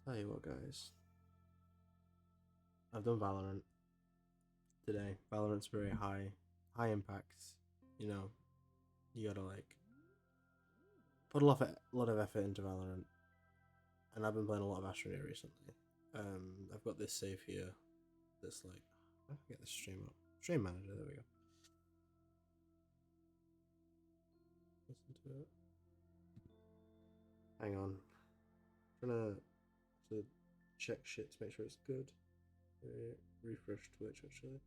Tell you what, guys. I've done Valorant today. Valorant's very high impact. You know, you gotta like put a lot of effort into Valorant, and I've been playing a lot of Astroneer recently. I've got this save here. That's like I forget the stream up. Stream manager. There we go. Listen to it. Hang on. I'm trying to check shit to make sure it's good. Refresh Twitch actually.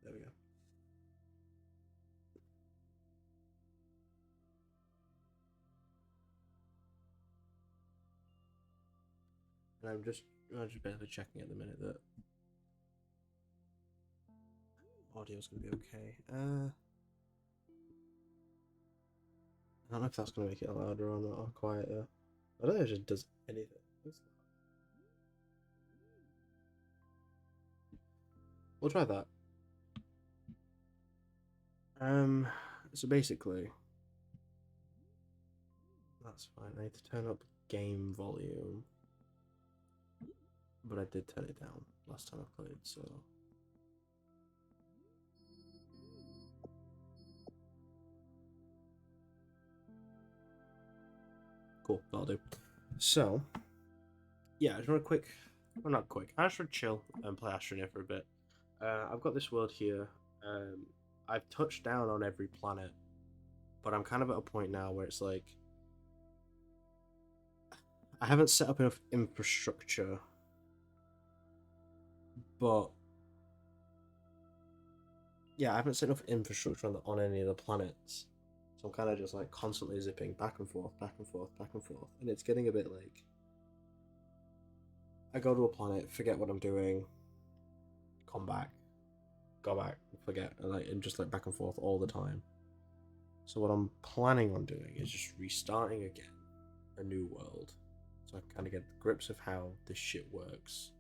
There we go. And I'm just basically checking at the minute that audio's gonna be okay. I don't know if that's gonna make it louder or not or quieter. I don't think it just does anything. We'll try that. So basically, that's fine. I need to turn up game volume, but I did turn it down last time I played, so. Cool, that'll do. So, yeah, I just want to well, not quick. I just want to chill and play Astroneer for a bit. I've got this world here. I've touched down on every planet, but I'm kind of at a point now where it's like I haven't set up enough infrastructure, but yeah, I haven't set enough infrastructure on any of the planets. So I'm kind of just like constantly zipping back and forth, back and forth, back and forth, and it's getting a bit like I go to a planet, forget what I'm doing, come back, go back, forget, and just like back and forth all the time. So what I'm planning on doing is just restarting again, a new world, so I can kind of get the grips of how this shit works,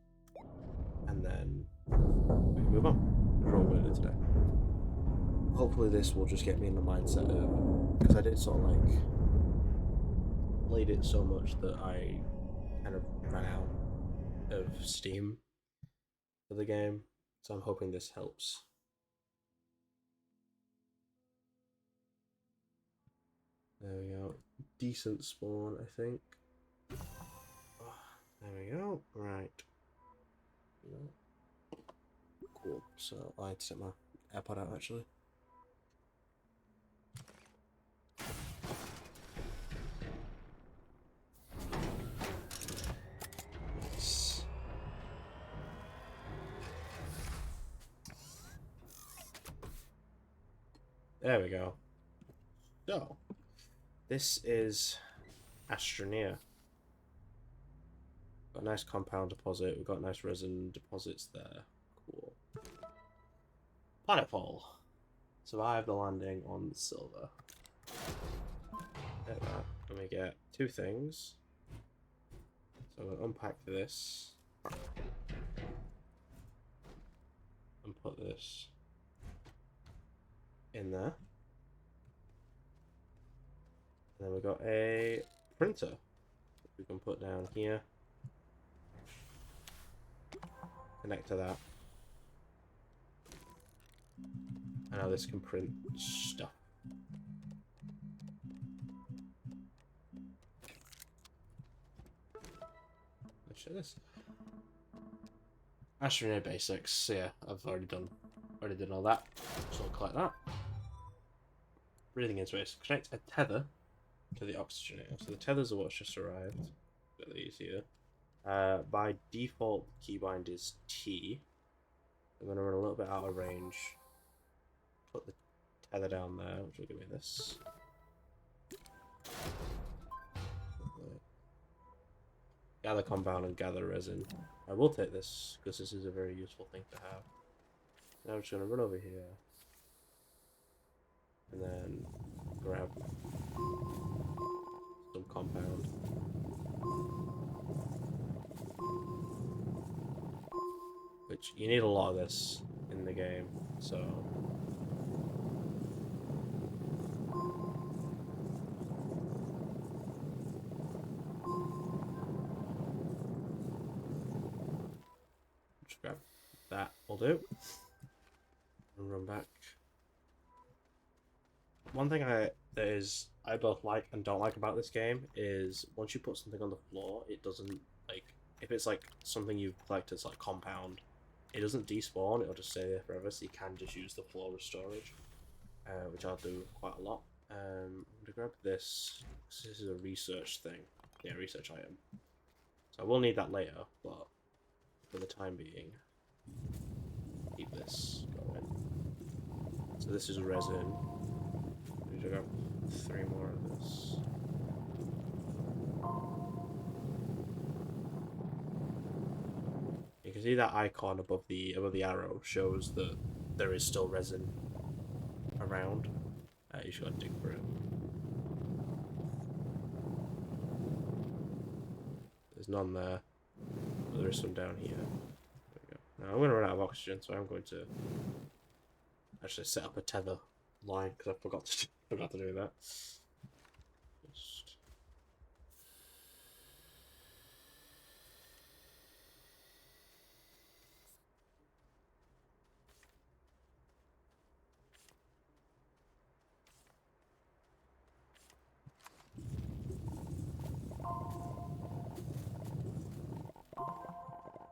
and then we can move on. That's what I'm going to do today. Hopefully this will just get me in the mindset of, because I did sort of like played it so much that I kind of ran out of steam for the game, so I'm hoping this helps. There we go. Decent spawn, I think. There we go. Right. Cool. So I had to set my AirPod out actually. Nice. There we go. So, this is Astroneer. Got a nice compound deposit. We've got nice resin deposits there. Cool. Planetfall. Survive the landing on silver. There we go. Let me get two things. So I'm going to unpack this. And put this in there. And then we've got a printer we can put down here. Connect to that. And now this can print stuff. Let's show this. Astroneer basics. Yeah, I've already done all that. So I'll collect that. Breathing in space. Connect a tether to the oxygenator. So the tethers are what's just arrived. Got these here. By default, the keybind is T. I'm going to run a little bit out of range. Put the tether down there, which will give me this. Gather compound and gather resin. I will take this, because this is a very useful thing to have. Now I'm just going to run over here. And then grab some compound. Which, you need a lot of this in the game, so. Just grab that, will do. And run back. One thing I both like and don't like about this game is once you put something on the floor, it doesn't, like, if it's like something you've collected, it's like compound, it doesn't despawn, it'll just stay there forever, so you can just use the floor as storage, which I'll do quite a lot. I'm gonna grab this. This is a research thing. Yeah, research item. So I will need that later, but for the time being, keep this going. So this is resin. I need to grab 3 more of this. You can see that icon above the arrow shows that there is still resin around. You just gotta dig for it. There's none there, but there is some down here. There we go. Now I'm gonna run out of oxygen, so I'm going to actually set up a tether line because I forgot to do that. Just...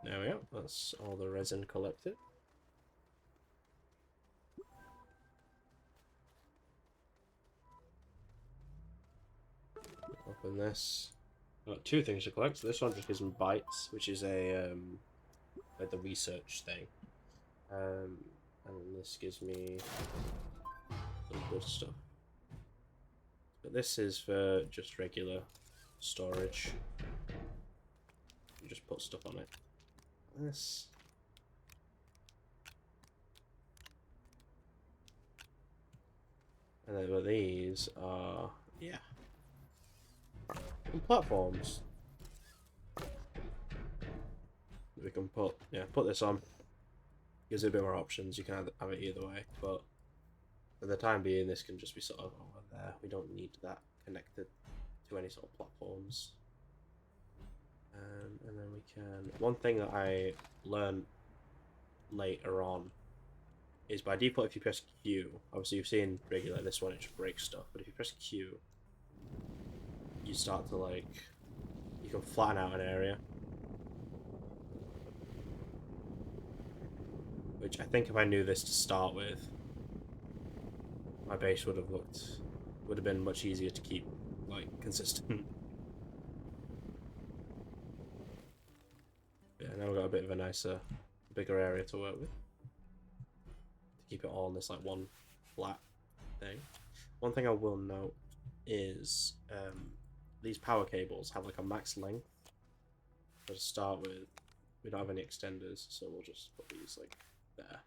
There we go. That's all the resin collected. Open this. I've got 2 things to collect. So this one just gives me bites, which is a like the research thing. And this gives me some good stuff. But this is for just regular storage. You just put stuff on it. This. And then these are, yeah, platforms. We can put this on. Gives it a bit more options. You can have it either way, but for the time being, this can just be sort of over there. We don't need that connected to any sort of platforms. And then we can. One thing that I learned later on is by default, if you press Q, obviously you've seen regular this one, it just breaks stuff. But if you press Q, you start to you can flatten out an area. Which I think if I knew this to start with, my base would have been much easier to keep consistent. Yeah, now we've got a bit of a nicer, bigger area to work with. To keep it all in this one flat thing. One thing I will note is these power cables have a max length. So to start with, we don't have any extenders, so we'll just put these there.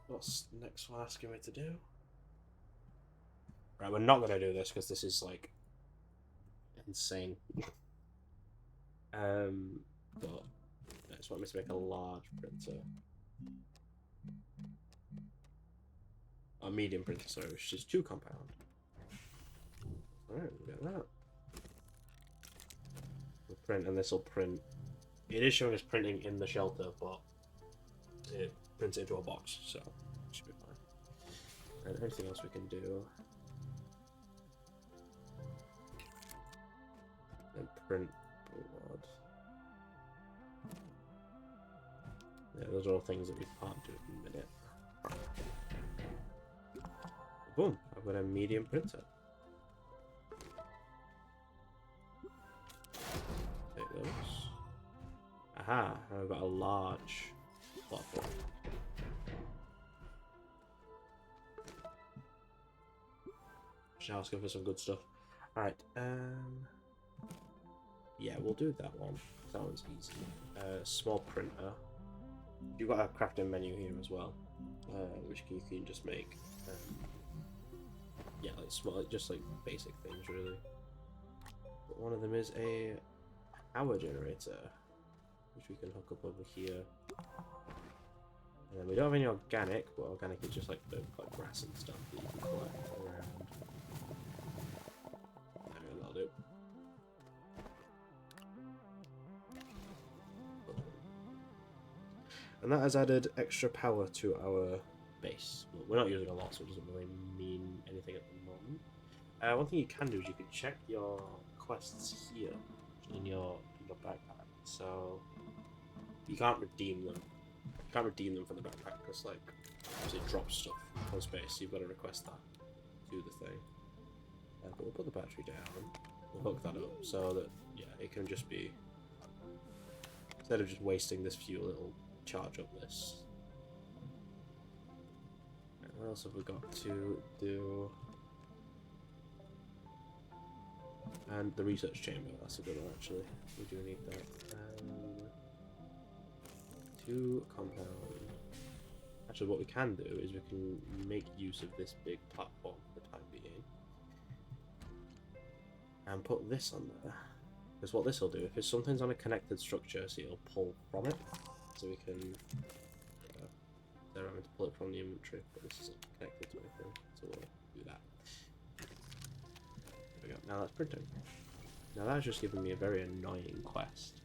What's the next one asking me to do? Right, we're not going to do this because this is insane. But I just want me to make a large printer. A medium printer, sorry, which is 2 compound. Alright, we got that. We'll print, and this will print. It is showing us printing in the shelter, but it prints it into a box, so it should be fine. And anything else we can do? And print blood. Yeah, those are all things that we can't do in a minute. Boom! I've got a medium printer. Take those. Aha! I've got a large platform. Now let's go for some good stuff. Alright, yeah, we'll do that one. That one's easy. Small printer. You've got a crafting menu here as well, which you can just make. Yeah, small, just basic things really. But one of them is a power generator, which we can hook up over here. And we don't have any organic, but organic is just like the grass and stuff that you can collect around. There, that'll do. And that has added extra power to our base. Well, we're not using a lot, so it doesn't really mean anything at the moment. One thing you can do is you can check your quests here in your backpack. So you can't redeem them. You can't redeem them from the backpack because like it drops stuff from space. So you've got to request that to the thing. But we'll put the battery down. We'll hook that up so that it can just be, instead of just wasting this fuel, it'll charge up this. And what else have we got to do? And the research chamber, that's a good one actually. We do need that. 2 compound. Actually, what we can do is we can make use of this big platform for the time being. And put this on there. Because what this will do, if something's on a connected structure, so it'll pull from it. So we can... they're having to pull it from the inventory, but this isn't connected to anything, so we'll do that. There we go. Now that's printing. Now that's just giving me a very annoying quest.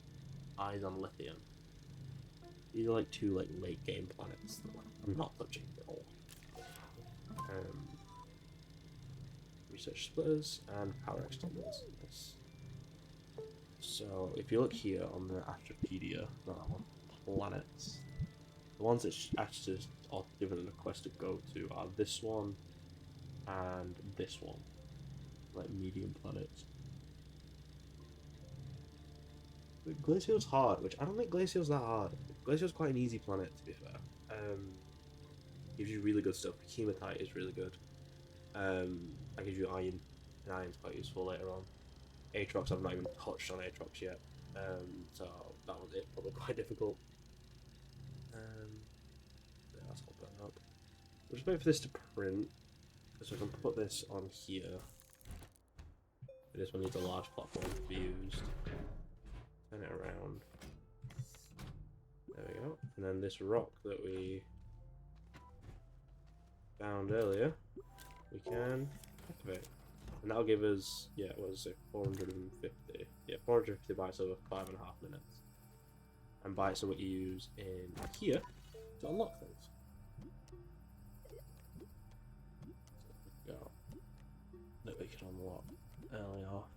Eyes on lithium. These are like 2 like late game planets that I'm not touching at all. Research splitters and power extenders. Yes. So if you look here on the Astropedia, not that one, planets, the ones that actually are given a quest to go to are this one and this one, like medium planets. Glacial's hard, which I don't think Glacial's that hard. Glacial's quite an easy planet, to be fair. Gives you really good stuff. Hematite is really good. That gives you iron, and iron's quite useful later on. Aatrox, I've not even touched on Aatrox yet, so that was it, probably quite difficult. Yeah, that's all putting up. We'll just wait for this to print, because we can put this on here. This one needs a large platform to be used. Turn it around. There we go. And then this rock that we found earlier, we can activate. And that'll give us, what is it, 450. Yeah, 450 bytes over 5.5 minutes. And bytes are what you use in here to unlock things. So go. That we can unlock early off.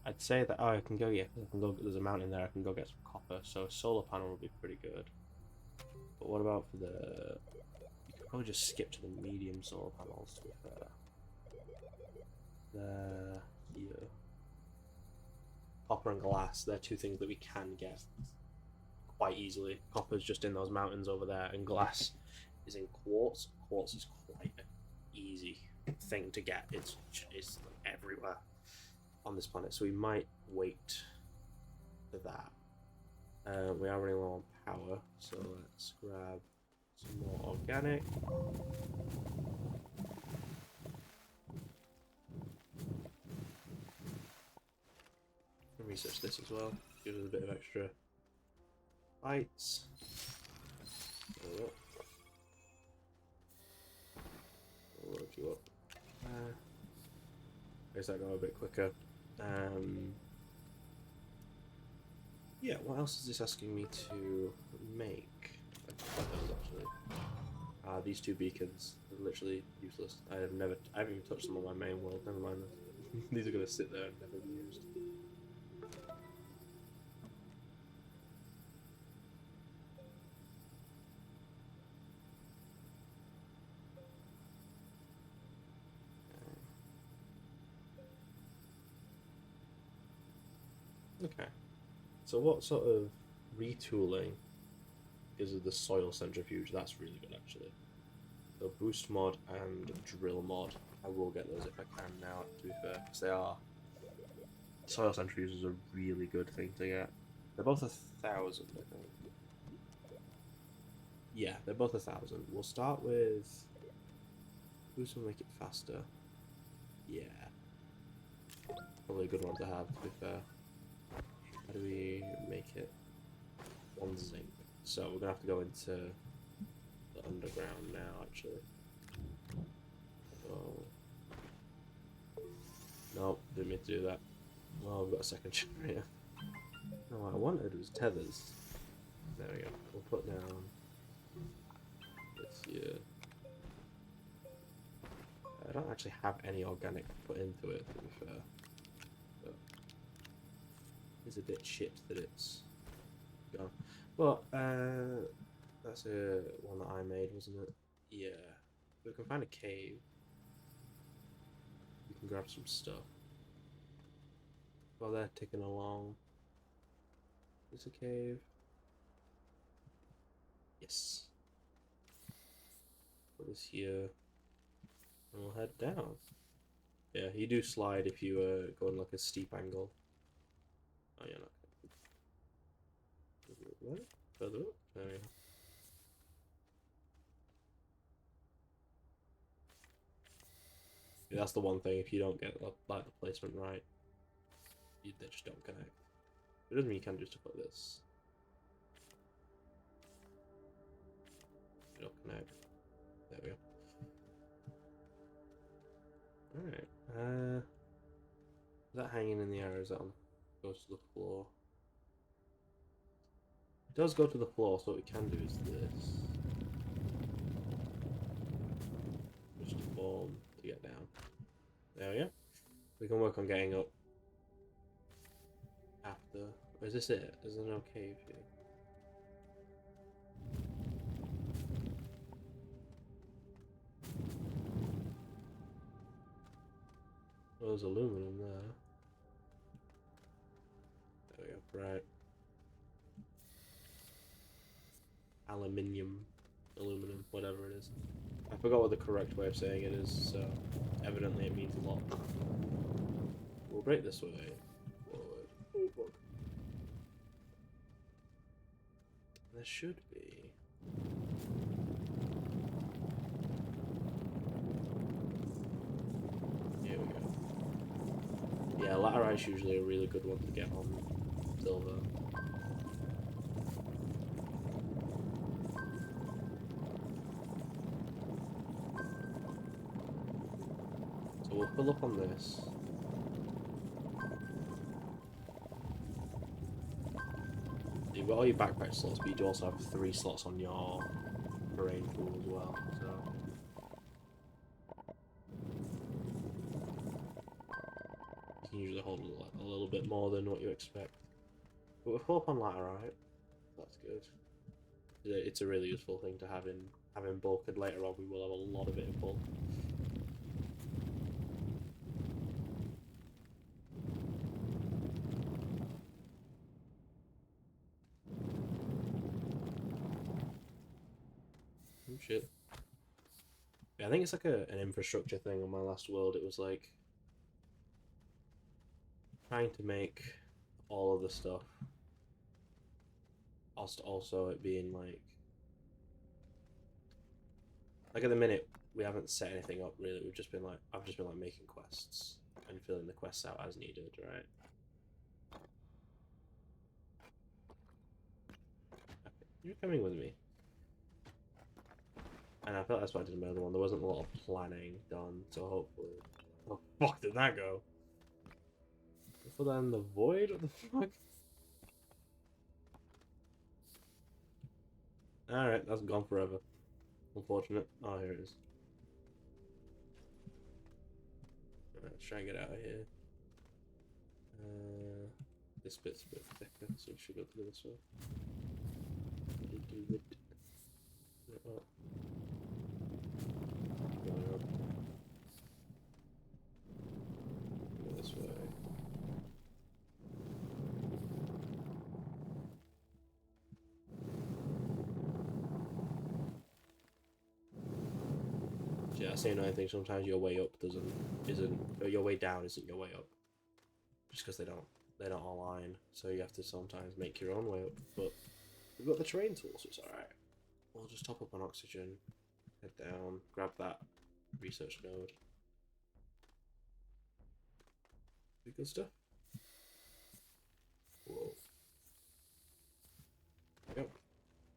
I'd say that I can go. I can go. There's a mountain there. I can go get some copper. So a solar panel would be pretty good. But what about for the? You could probably just skip to the medium solar panels. To be fair. There, here. Copper and glass. They're 2 things that we can get quite easily. Copper's just in those mountains over there, and glass is in quartz. Quartz is quite an easy thing to get. It's like everywhere on this planet, so we might wait for that. We are running low on power, so let's grab some more organic. And research this as well, gives us a bit of extra bytes. There we go. We'll load you up. I guess that go a bit quicker. Yeah, what else is this asking me to make? Actually. These 2 beacons are literally useless. I haven't even touched them on my main world, never mind this. These are going to sit there and never be used. Okay, so what sort of retooling is the soil centrifuge? That's really good actually. So boost mod and drill mod. I will get those if I can now, to be fair, because they are... Soil centrifuge is a really good thing to get. They're both 1,000, I think. Yeah, they're both 1,000. We'll start with... Boost will make it faster. Yeah. probably a good one to have, to be fair. How do we make it 1 zinc? So we're gonna have to go into the underground now, actually. Oh. Nope, didn't mean to do that. Oh, we've got a second generator. No, what I wanted was tethers. There we go. We'll put down this here. I don't actually have any organic put into it, to be fair. But it's a bit shit that it's gone. But that's a one that I made, wasn't it? Yeah. We can find a cave. We can grab some stuff. While they're ticking along. Is a cave? Yes. Put this here. And we'll head down. Yeah, you do slide if you go on like a steep angle. Oh, you're not. What? Further up? There we go. Yeah, that's the one thing, if you don't get like the placement right, they just don't connect. It doesn't mean you can't do stuff like this. They don't connect. There we go. Alright. Is that hanging in the air? Or is that on? Goes to the floor. It does go to the floor, so what we can do is this. Just a form to get down. There we go. We can work on getting up after. Or is this it? Is there no cave here? Oh, there's aluminum there. There we go. Right. Aluminium, aluminum, whatever it is. I forgot what the correct way of saying it is, so evidently it means a lot. We'll break this way. Forward. Oh, fuck. There should be. Here we go. Yeah, laterite's usually a really good one to get on silver. So we'll fill up on this. You've got all your backpack slots, but you do also have 3 slots on your terrain pool as well, so... You can usually hold a little bit more than what you expect. But we're full up on laterite. That's good. It's a really useful thing to have in bulk, and later on we will have a lot of it in bulk. Oh shit. Yeah, I think it's like an infrastructure thing on my last world. It was like trying to make all of the stuff, whilst also it being like at the minute we haven't set anything up really. We've just been like I've just been like making quests and filling the quests out as needed, right? Okay, you're coming with me. And I felt that's why I did another one. There wasn't a lot of planning done, so hopefully. Oh fuck! Did that go? Put that in the void? What the fuck? Alright, that's gone forever. Unfortunate. Oh, here it is. Alright, let's try and get out of here. This bit's a bit thicker, so we should go through this way. Do it. Oh. Going up. Go this way. Yeah, that's the annoying thing. Sometimes your way up or your way down isn't your way up, just because they don't align. So you have to sometimes make your own way up. But we've got the terrain tool, so it's alright. We'll just top up on oxygen, head down, grab that research node. Be Good stuff. Whoa. Yep.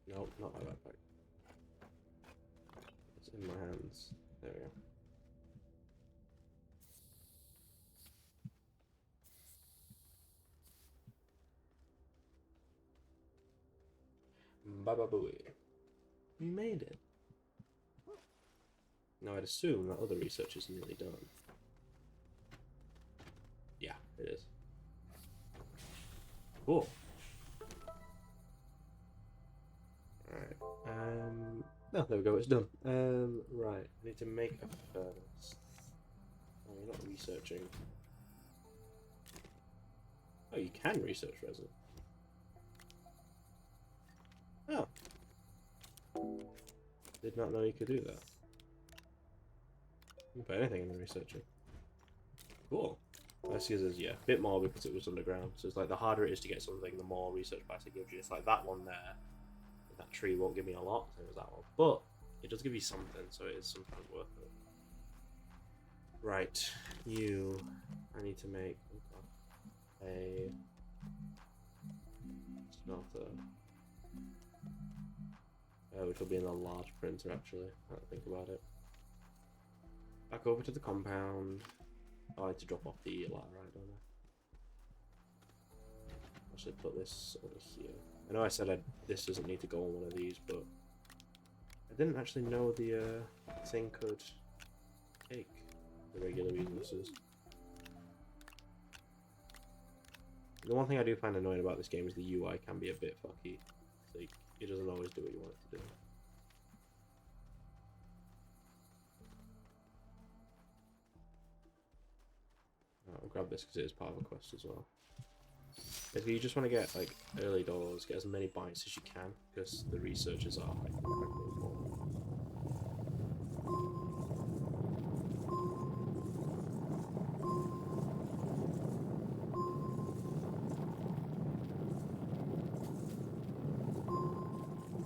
No, not my backpack. It's in my hands. There we go. Baba booey. We made it. Now I'd assume that other research is nearly done. Yeah, it is. Cool. Alright. No, there we go, it's done. Right. I need to make a furnace. Oh, you're not researching. Oh, you can research resin. Oh. Did not know you could do that. You can put anything in the researching. Cool. I see there's, yeah, a bit more because it was underground. So it's like the harder it is to get something, the more research price it gives you. It's like that one there. That tree won't give me a lot, same as that one. But it does give you something, so it is sometimes worth it. Right. I need to make a smelter. Which will be in a large printer, actually. I don't think about it. Back over to the compound. Oh, I had to drop off the laterite, don't I? Actually, put this over here. I know I said this doesn't need to go on one of these, but I didn't actually know the thing could take the regular resources. The one thing I do find annoying about this game is the UI can be a bit fucky. Like, it doesn't always do what you want it to do. I'll grab this because it is part of a quest as well. Basically, you just want to get like early doors, get as many bites as you can, because the researchers are like incredibly important.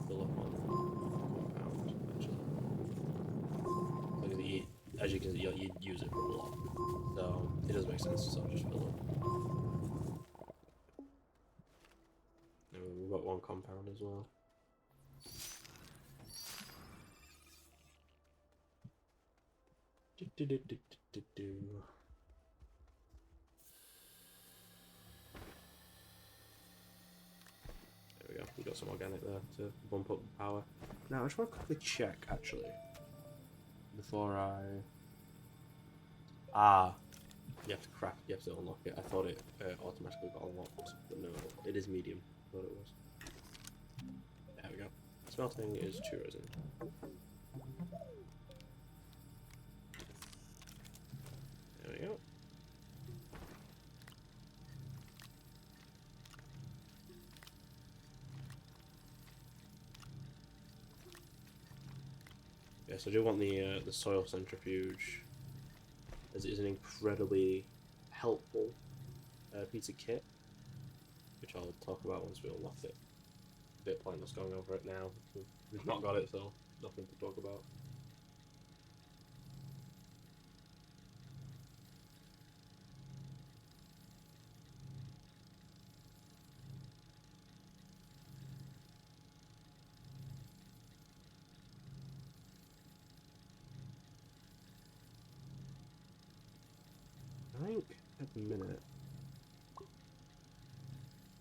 Fill up on compound, actually. As you can see, you use it for a lot, so it does make sense to sort of just fill up. We've got one compound as well. There we go. We got some organic there to bump up the power. Now I just want to quickly check actually before I. You have to craft. You have to unlock it. I thought it automatically got unlocked, but no, it is medium. I thought it was. There we go. Smelting is 2 resin. There we go. Yes, I do want the soil centrifuge, as it is an incredibly helpful piece of kit, which I'll talk about once we unlock it. A bit pointless going over it now. We've not got it, so nothing to talk about. I think at the minute,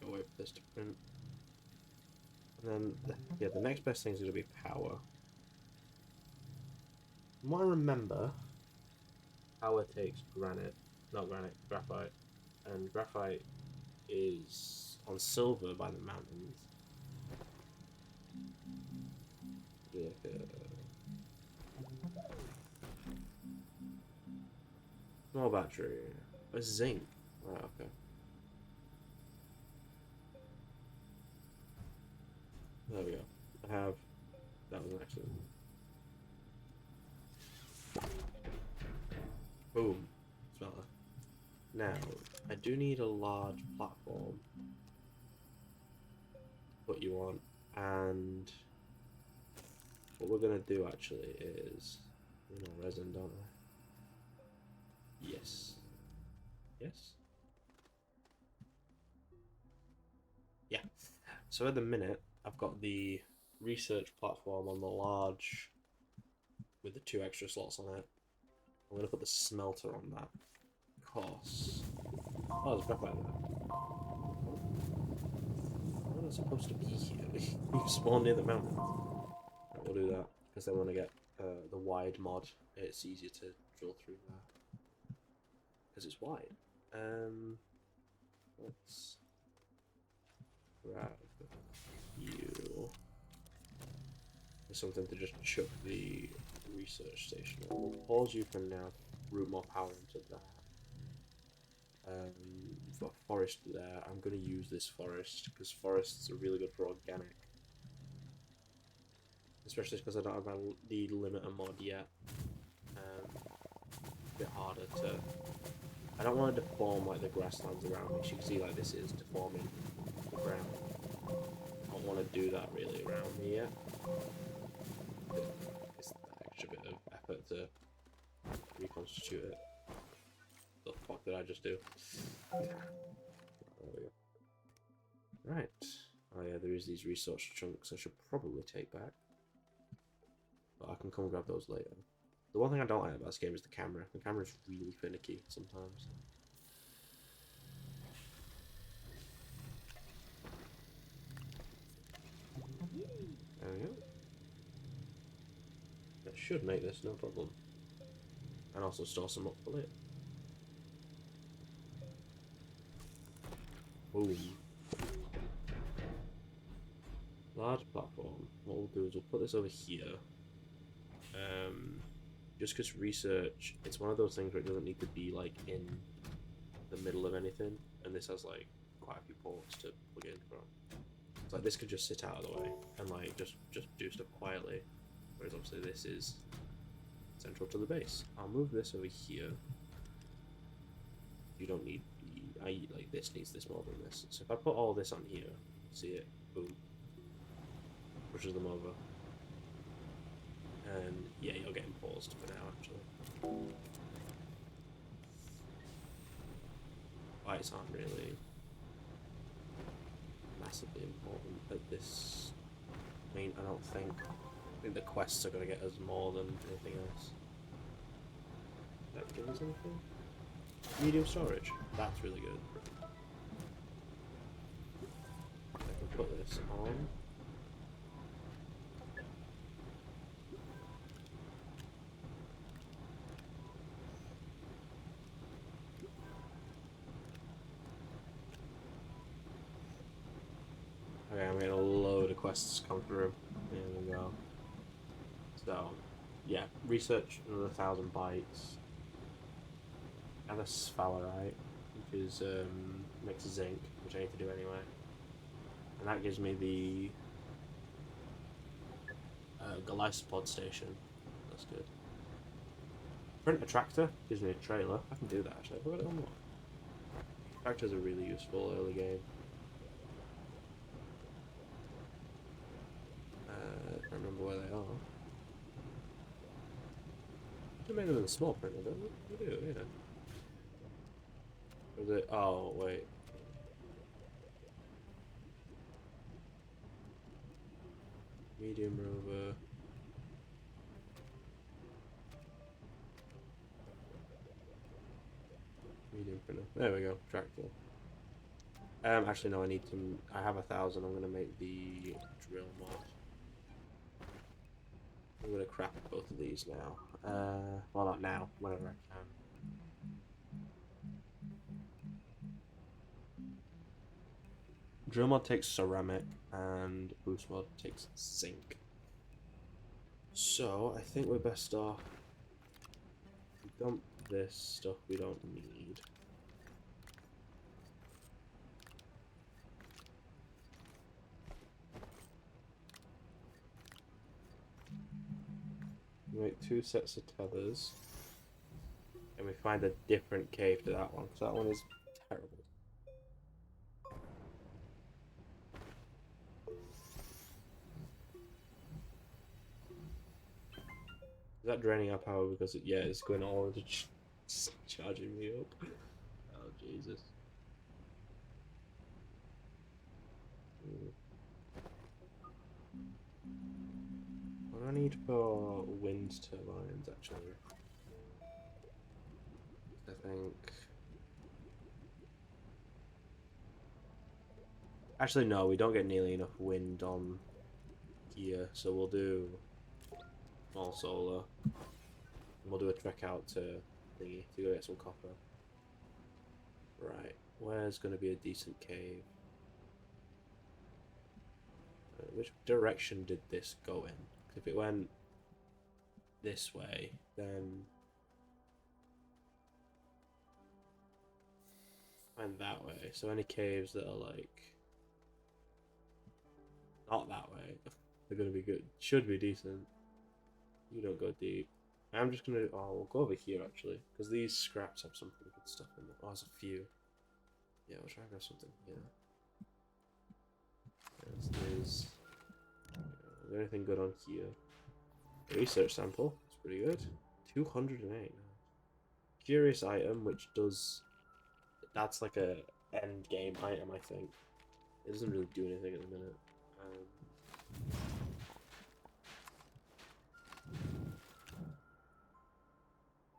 I'll wait for this to print. And then, yeah, the next best thing is going to be power. From what I remember, power takes graphite. And graphite is on silver by the mountains. Small battery. A zinc. Right, okay. There we go. I have. That was an accident. Boom. Smell that. Now, I do need a large platform to put you on, and what we're gonna do actually is, resin, don't I? Yes. Yes? So at the minute, I've got the research platform on the large with the 2 extra slots on it. I'm gonna put the smelter on that because oh, there's backlight there. I'm not supposed to be here. You spawn near the mountain. Right, we'll do that because then when I get the wide mod, it's easier to drill through that because it's wide. Let's grab you. There's something to just chuck the research station on. We'll pause you for now to route more power into that. We've got a forest there. I'm going to use this forest because forests are really good for organic. Especially because I don't have the limiter mod yet. A bit harder to... I don't want to deform like the grasslands around me. You can see like this is deforming the ground. I don't want to do that really around me yet. It's that extra bit of effort to reconstitute it. The fuck did I just do? There we go. Right. Oh yeah, there is these resource chunks I should probably take back. But I can come grab those later. The one thing I don't like about this game is the camera. The camera is really finicky sometimes. There we go. That should make this no problem. And also store some up for later. Boom. Large platform. What we'll do is we'll put this over here. Just because research, it's one of those things where it doesn't need to be like in the middle of anything, and this has like quite a few ports to plug in from. So like this could just sit out of the way and like just do stuff quietly, whereas obviously this is central to the base. I'll move this over here. You don't need the like this needs this more than this. So if I put all this on here, see it, boom, pushes them over. And yeah, you're getting paused for now, actually. Lights aren't really massively important at this. I mean, I don't think. I think the quests are going to get us more than anything else. Does that give us anything? Medium storage. That's really good. I can put this on. Okay, I'm getting a load of quests come through. There we go. So, yeah, research another 1,000 bytes. And a sphalerite, which is makes zinc, which I need to do anyway. And that gives me the Glycopod station. That's good. Print a tractor gives me a trailer. I can do that actually. I've got it on what? Tractors are really useful early game. I don't remember where they are. They made them in a small printer, don't they? They do, yeah. Or is it? Oh, wait. Medium rover. Medium printer. There we go. Tractor. Actually, no. I need to. I have 1,000. I'm gonna make the drill mod. I'm gonna craft both of these now. Well, not now. Whenever I can. Drill mod takes ceramic, and boost mod takes zinc. So I think we're best off. Dump this stuff we don't need. Make 2 sets of tethers, and we find a different cave to that one because that one is terrible. Is that draining our power because yeah, it's going all into charging me up. Oh Jesus. I need for wind turbines actually? I think. Actually, no, we don't get nearly enough wind on here, so we'll do small solar. And we'll do a trek out to thingy to go get some copper. Right, where's going to be a decent cave? Which direction did this go in? If it went this way, then went that way. So any caves that are like not that way, they're gonna be good. Should be decent. You don't go deep. I'm just gonna. Oh, we'll go over here actually, because these scraps have some pretty good stuff in them. Oh, there's a few. Yeah, we'll try and grab something here. There's is there anything good on here? Research sample. It's pretty good. 208. Curious item, which does. That's like a end game item, I think. It doesn't really do anything at the minute.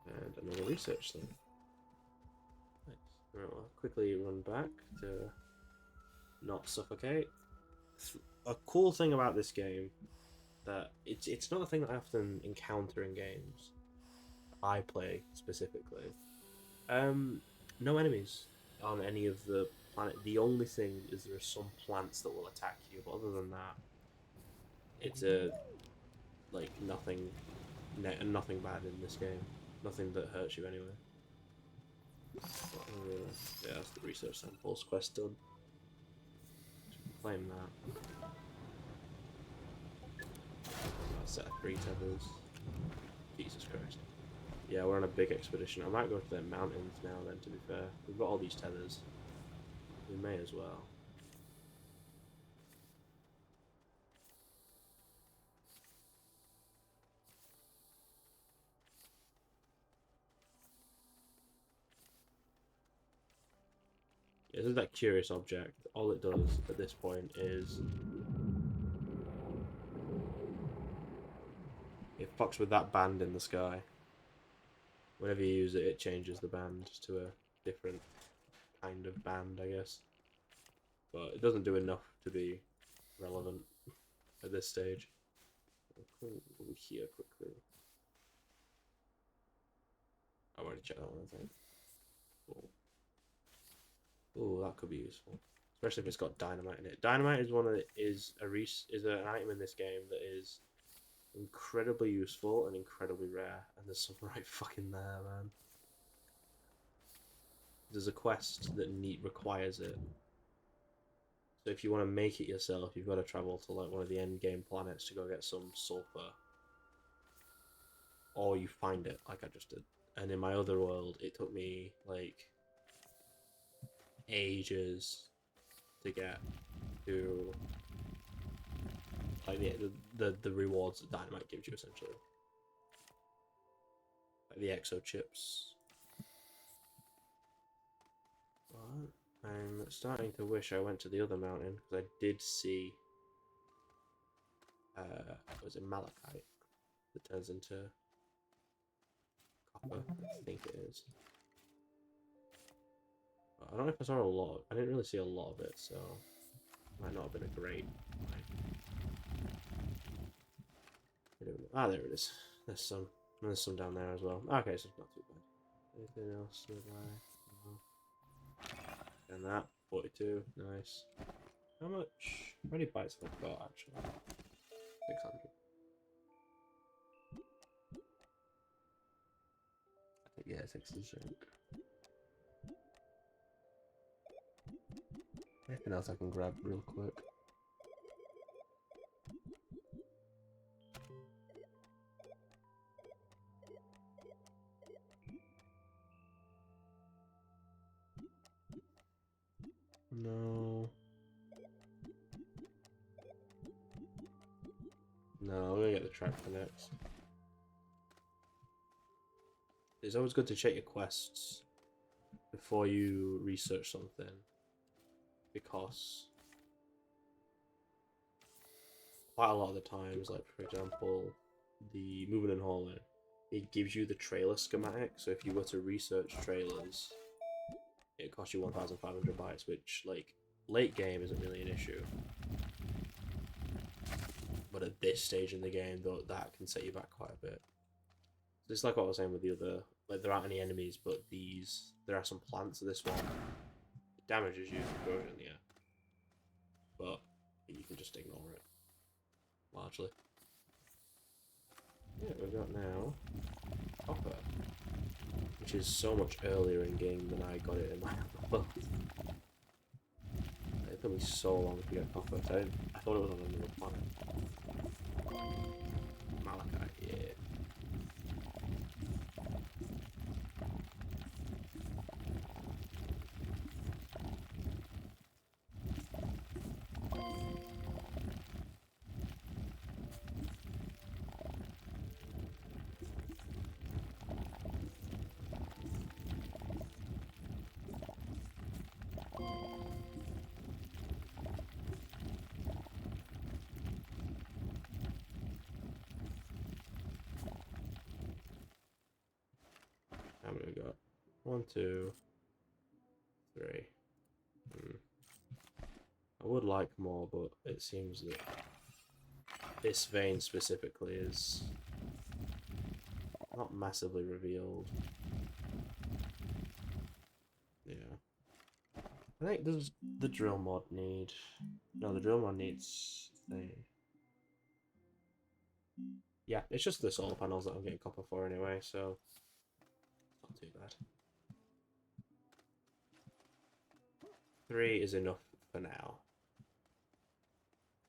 And another research thing. Nice. Alright, well, I'll quickly run back to not suffocate. A cool thing about this game that it's not a thing that I often encounter in games I play specifically. No enemies on any of the planet. The only thing is there are some plants that will attack you, but other than that, it's a like nothing bad in this game. Nothing that hurts you anyway. Yeah, that's the research samples quest done. Claim that. Set of 3 tethers. Jesus Christ. Yeah, we're on a big expedition. I might go to the mountains now then, to be fair. We've got all these tethers. We may as well. Yeah, this is that curious object. All it does at this point is it fucks with that band in the sky. Whenever you use it, it changes the band to a different kind of band, I guess. But it doesn't do enough to be relevant at this stage. I'll come over here quickly. I already checked that one, I think. Cool. Ooh, that could be useful, especially if it's got dynamite in it. Dynamite is an item in this game that is incredibly useful and incredibly rare, and there's some right fucking there, man. There's a quest that requires it. So if you want to make it yourself, you've got to travel to like one of the end game planets to go get some sulfur, or you find it like I just did. And in my other world, it took me like ages to get to like the rewards that dynamite gives you, essentially, like the exo chips. But I'm starting to wish I went to the other mountain, because I did see was it malachite that turns into copper? I think it is. I don't know if I saw a lot. I didn't really see a lot of it, so it might not have been a great. Ah, there it is. There's some down there as well. Okay, so it's not too bad. Anything else nearby? No. And that 42, nice. How much? How many bytes have I got actually? 600. I think yeah, 60 junk. Anything else I can grab real quick? No. No, I'm gonna get the tractor next. It's always good to check your quests before you research something, because quite a lot of the times, like for example, the moving and hauling, it gives you the trailer schematic. So if you were to research trailers, it costs you 1,500 bytes, which like late game isn't really an issue. But at this stage in the game, though, that can set you back quite a bit. So it's like what I was saying with the other, like there aren't any enemies, but there are some plants. This one it damages you, corrosion, yeah, but you can just ignore it largely. Yeah, we've got now copper, which is so much earlier in game than I got it in my world. It took me so long to get copper. I thought it was on another planet. Malachite, yeah. How many we got? 1, 2, 3. I would like more, but it seems that this vein specifically is not massively revealed. Yeah. I think does the drill mod need... No, the drill mod needs thing. Yeah, it's just the solar panels that I'm getting copper for anyway, so not too bad. 3 is enough for now.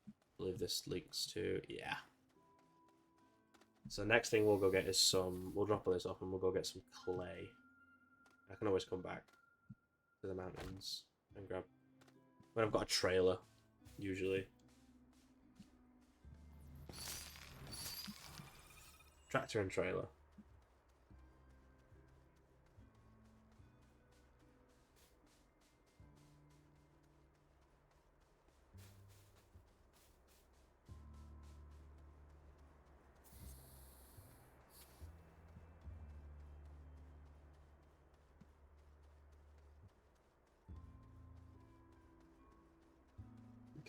I believe this links to... yeah. So next thing we'll go get is some... We'll drop all this off and we'll go get some clay. I can always come back to the mountains and grab... when I've got a trailer, usually. Tractor and trailer.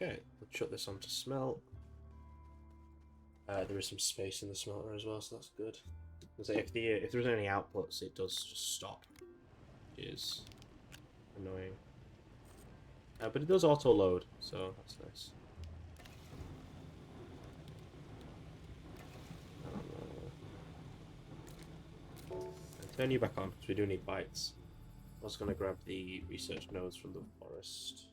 Okay, let's shut this on to smelt. There is some space in the smelter as well, so that's good. So if there's any outputs, it does just stop, which is annoying. But it does auto load, so that's nice. And turn you back on because we do need bytes. I was going to grab the research nodes from the forest,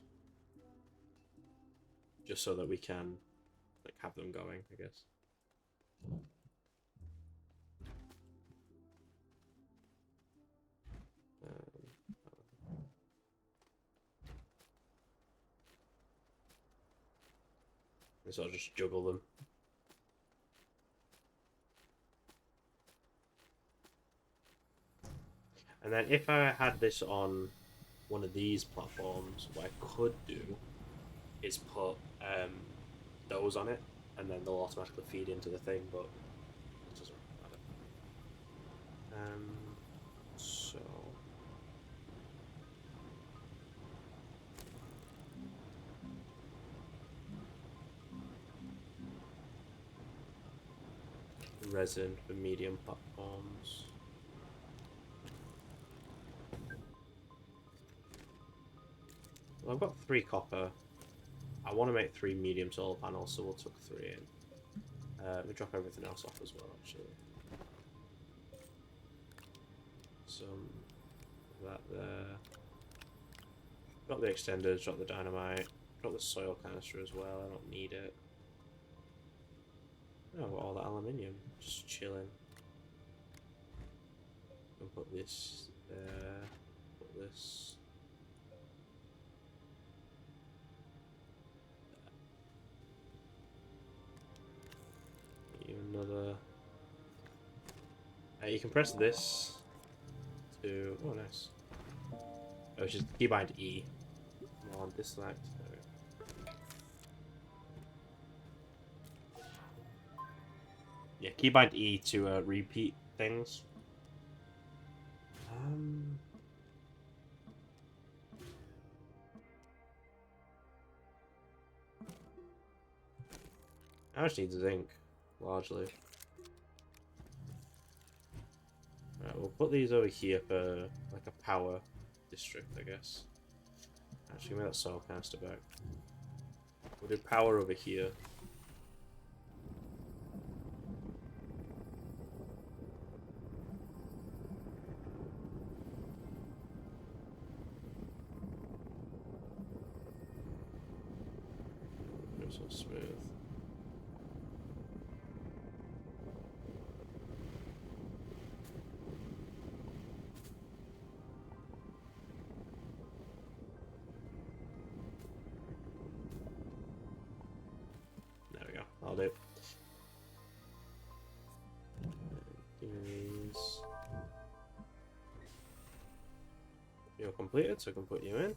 just so that we can like have them going, I guess. So I'll just juggle them. And then if I had this on one of these platforms, what I could do is put those on it, and then they'll automatically feed into the thing, but it doesn't matter. So... resin for medium platforms. Well, I've got 3 copper. I want to make 3 medium solar panels, so we'll tuck 3 in. We drop everything else off as well, actually. Some of that there. Drop the extenders, drop the dynamite, drop the soil canister as well. I don't need it. Oh, all that aluminium, just chilling. I'll put this there, put this. Another. You can press this to. Oh, nice. Oh, it's just keybind E. Come on, disselect. Yeah, keybind E to repeat things. I just need zinc, largely. Right, we'll put these over here for like a power district, I guess. Actually, give me that soul canister back. We'll do power over here. So smooth. There we go. I'll do. These. You're completed, so I can put you in.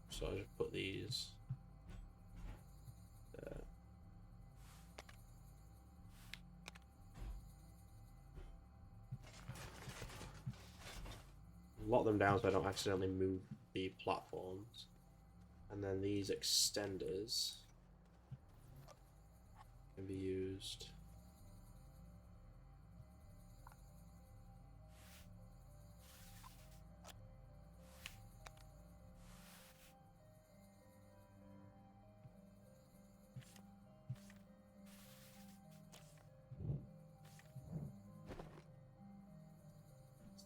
So I'll just put these there. Lock them down so I don't accidentally move the platforms. And then these extenders can be used.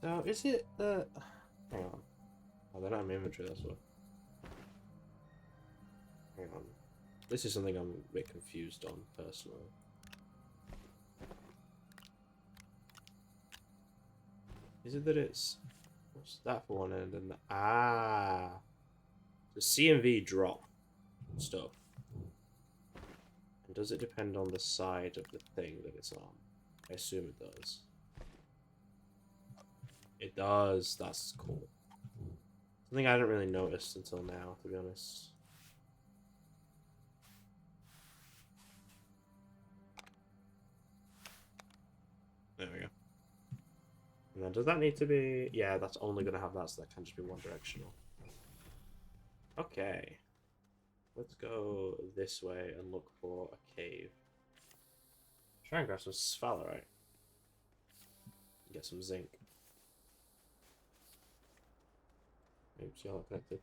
So is it the... Hang on. Oh, they're not in my inventory, that's what. Hang on. This is something I'm a bit confused on, personally. Is it that it's... What's that for one end? And the... Ah! The C and V drop stuff. And does it depend on the side of the thing that it's on? I assume it does. It does. That's cool. Something I hadn't really noticed until now, to be honest. There we go. And then does that need to be... Yeah, that's only going to have that, so that can just be one directional. Okay. Let's go this way and look for a cave. Try and grab some sphalerite. Get some zinc. Oops, you're not connected.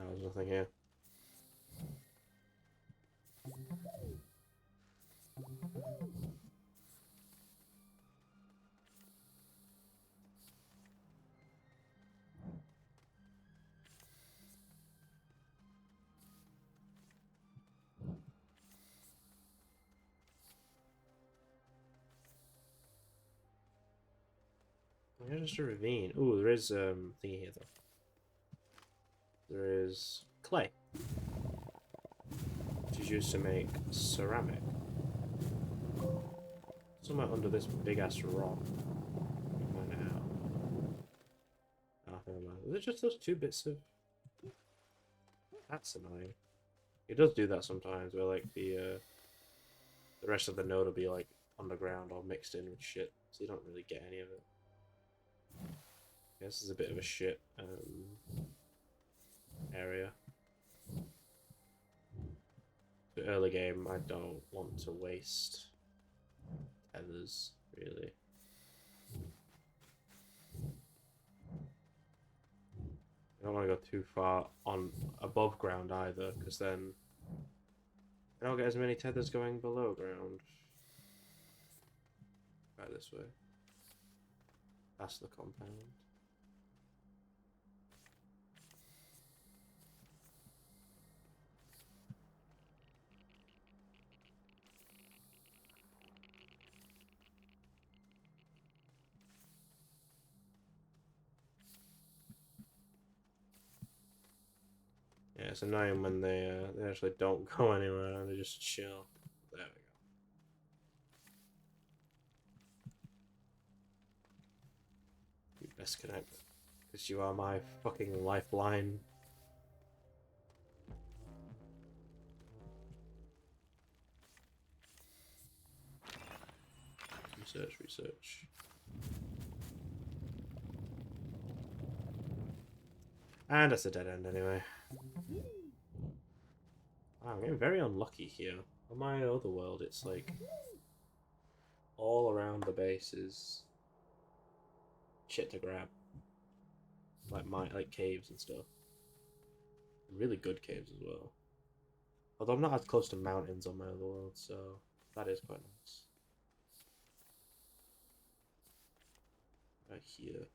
Oh, there's nothing here. There's just a ravine. Ooh, there is thingy here though. There is clay, which is used to make ceramic. Somewhere under this big ass rock. Find it out. Oh, never mind. Is it just those two bits of? That's annoying. It does do that sometimes, where like the rest of the node will be like underground or mixed in with shit, so you don't really get any of it. This is a bit of a shit area. The early game, I don't want to waste tethers, really. I don't want to go too far on above ground either, because then I don't get as many tethers going below ground. Right this way. That's the compound. Yeah, it's annoying when they actually don't go anywhere, they just chill. There we go. You best connect, because you are my fucking lifeline. Research, research. And that's a dead end anyway. Wow, I'm getting very unlucky here. On my other world, it's like all around the base is shit to grab. Like caves and stuff. Really good caves as well. Although I'm not as close to mountains on my other world, so that is quite nice. Right here.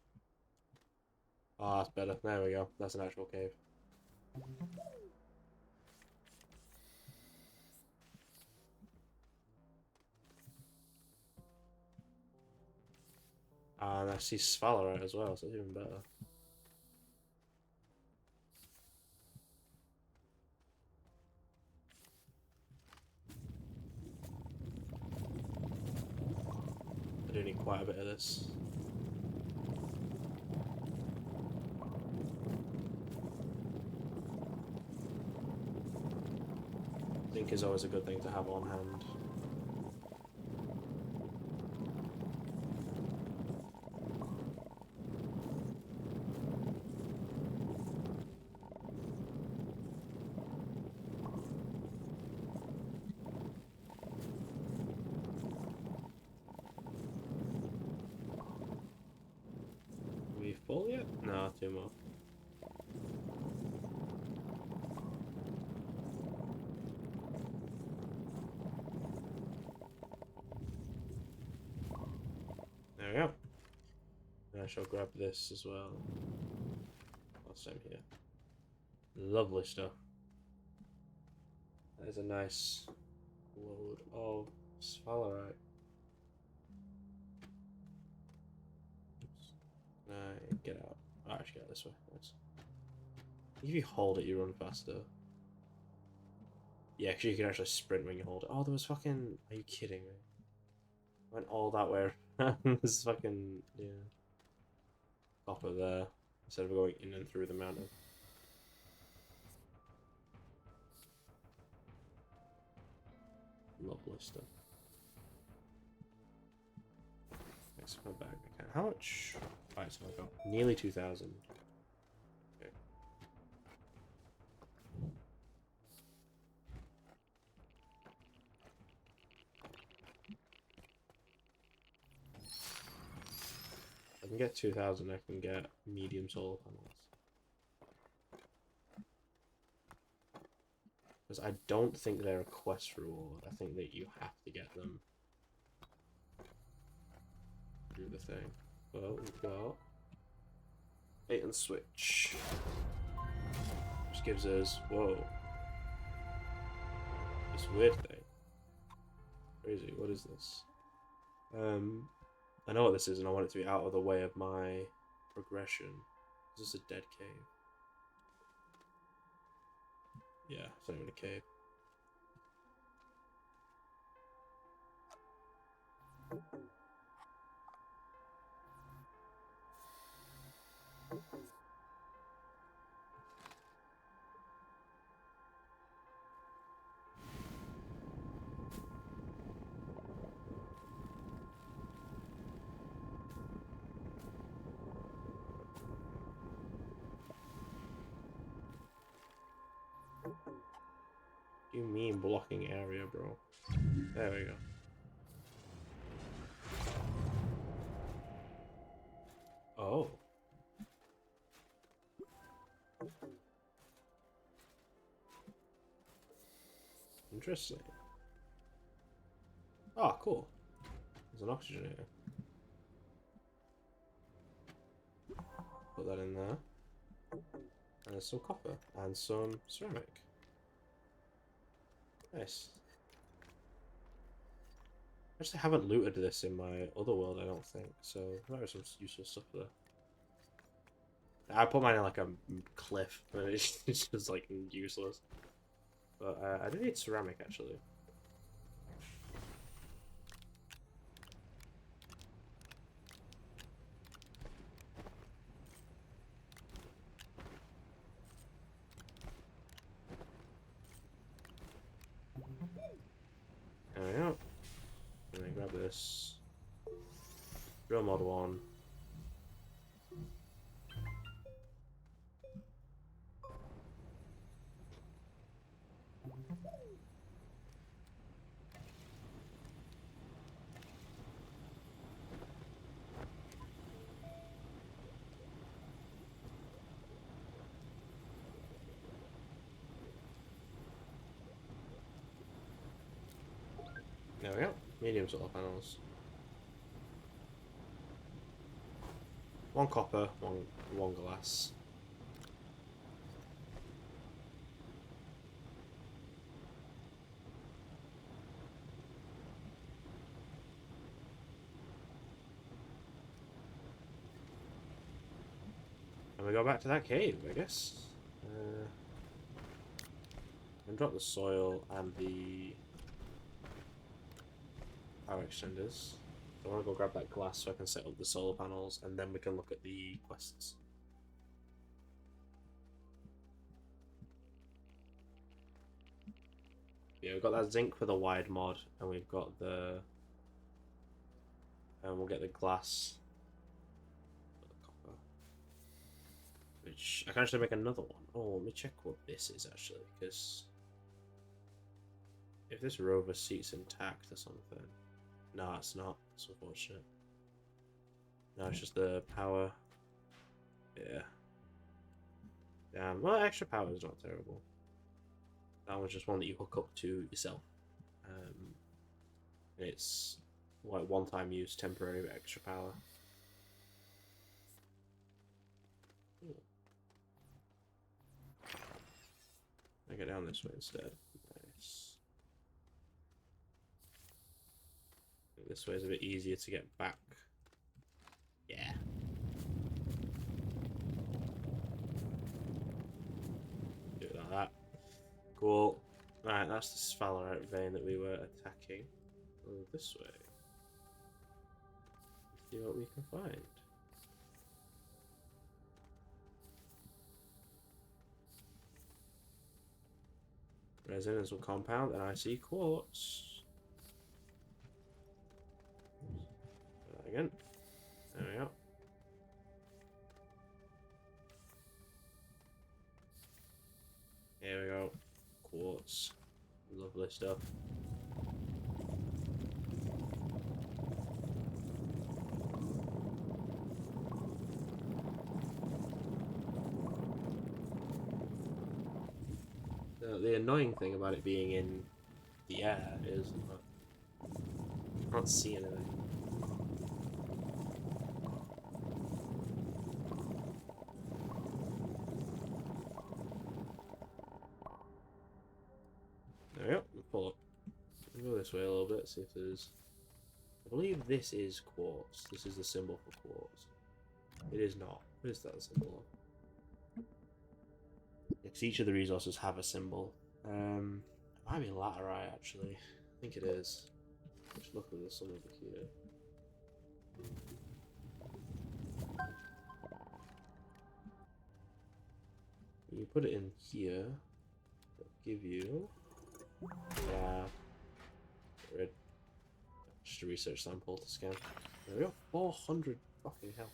Ah, that's better. There we go. That's an actual cave. And I see Sphalerite as well, so it's even better. I do need quite a bit of this. Zinc is always a good thing to have on hand. Are we full yet? No, two more. There we go. And I shall grab this as well. Last time here. Lovely stuff. That is a nice load of Sphalerite. Get out. Oh, actually, get this way. Nice. If you hold it, you run faster. Yeah, because you can actually sprint when you hold it. Oh, there was fucking... Are you kidding me? Went all that way around. There's fucking... Yeah. Copper there. Instead of going in and through the mountain. Lovely stuff. Let's go back. How much? Alright, so I've got nearly 2,000. Okay. If I can get 2,000, I can get medium solar panels. Because I don't think they're a quest reward. I think that you have to get them through the thing. Well, we've got bait and switch. Which gives us, whoa, this weird thing. Crazy, what is this? I know what this is and I want it to be out of the way of my progression. Is this a dead cave? Yeah, it's not even a cave. What do you mean blocking area, bro? There we go. Oh. Interesting. Oh, cool. There's an oxygenator. Put that in there. And there's some copper and some ceramic. Nice. I actually haven't looted this in my other world, I don't think, so there is some useful stuff there. I put mine in like a cliff, and it's just like useless. But I do need ceramic actually. There we go. Let me grab this. Drill mod 1. There we go. Medium solar panels. 1 copper, one glass. And we go back to that cave, I guess. And drop the soil and the power extenders. I want to go grab that glass so I can set up the solar panels, and then we can look at the quests. Yeah, we've got that zinc for the wide mod, and we've got the... And we'll get the glass for the copper. Which, I can actually make another one. Oh, let me check what this is, actually, because... If this rover seat's intact or something... No, it's not. It's unfortunate. No, it's just the power. Yeah. Damn. Well, extra power is not terrible. That one's just one that you hook up to yourself. It's like one-time use, temporary extra power. I go down this way instead. Nice. This way is a bit easier to get back. Yeah. Do it like that. Cool. Right, that's the sphalerite vein that we were attacking. Go this way. See what we can find. Resonance compound and I see quartz. Again. There we go. Here we go. Quartz. Lovely stuff. The annoying thing about it being in the air is that you can't see anything. There we go. We'll pull up. We'll go this way a little bit, see if there's... I believe this is quartz. This is the symbol for quartz. It is not. What is that symbol? Because each of the resources have a symbol. It might be laterite, actually. I think it is. Just look at this over here. When you put it in here, it'll give you... red. Just a research sample to scan. There we go. 400 fucking hell.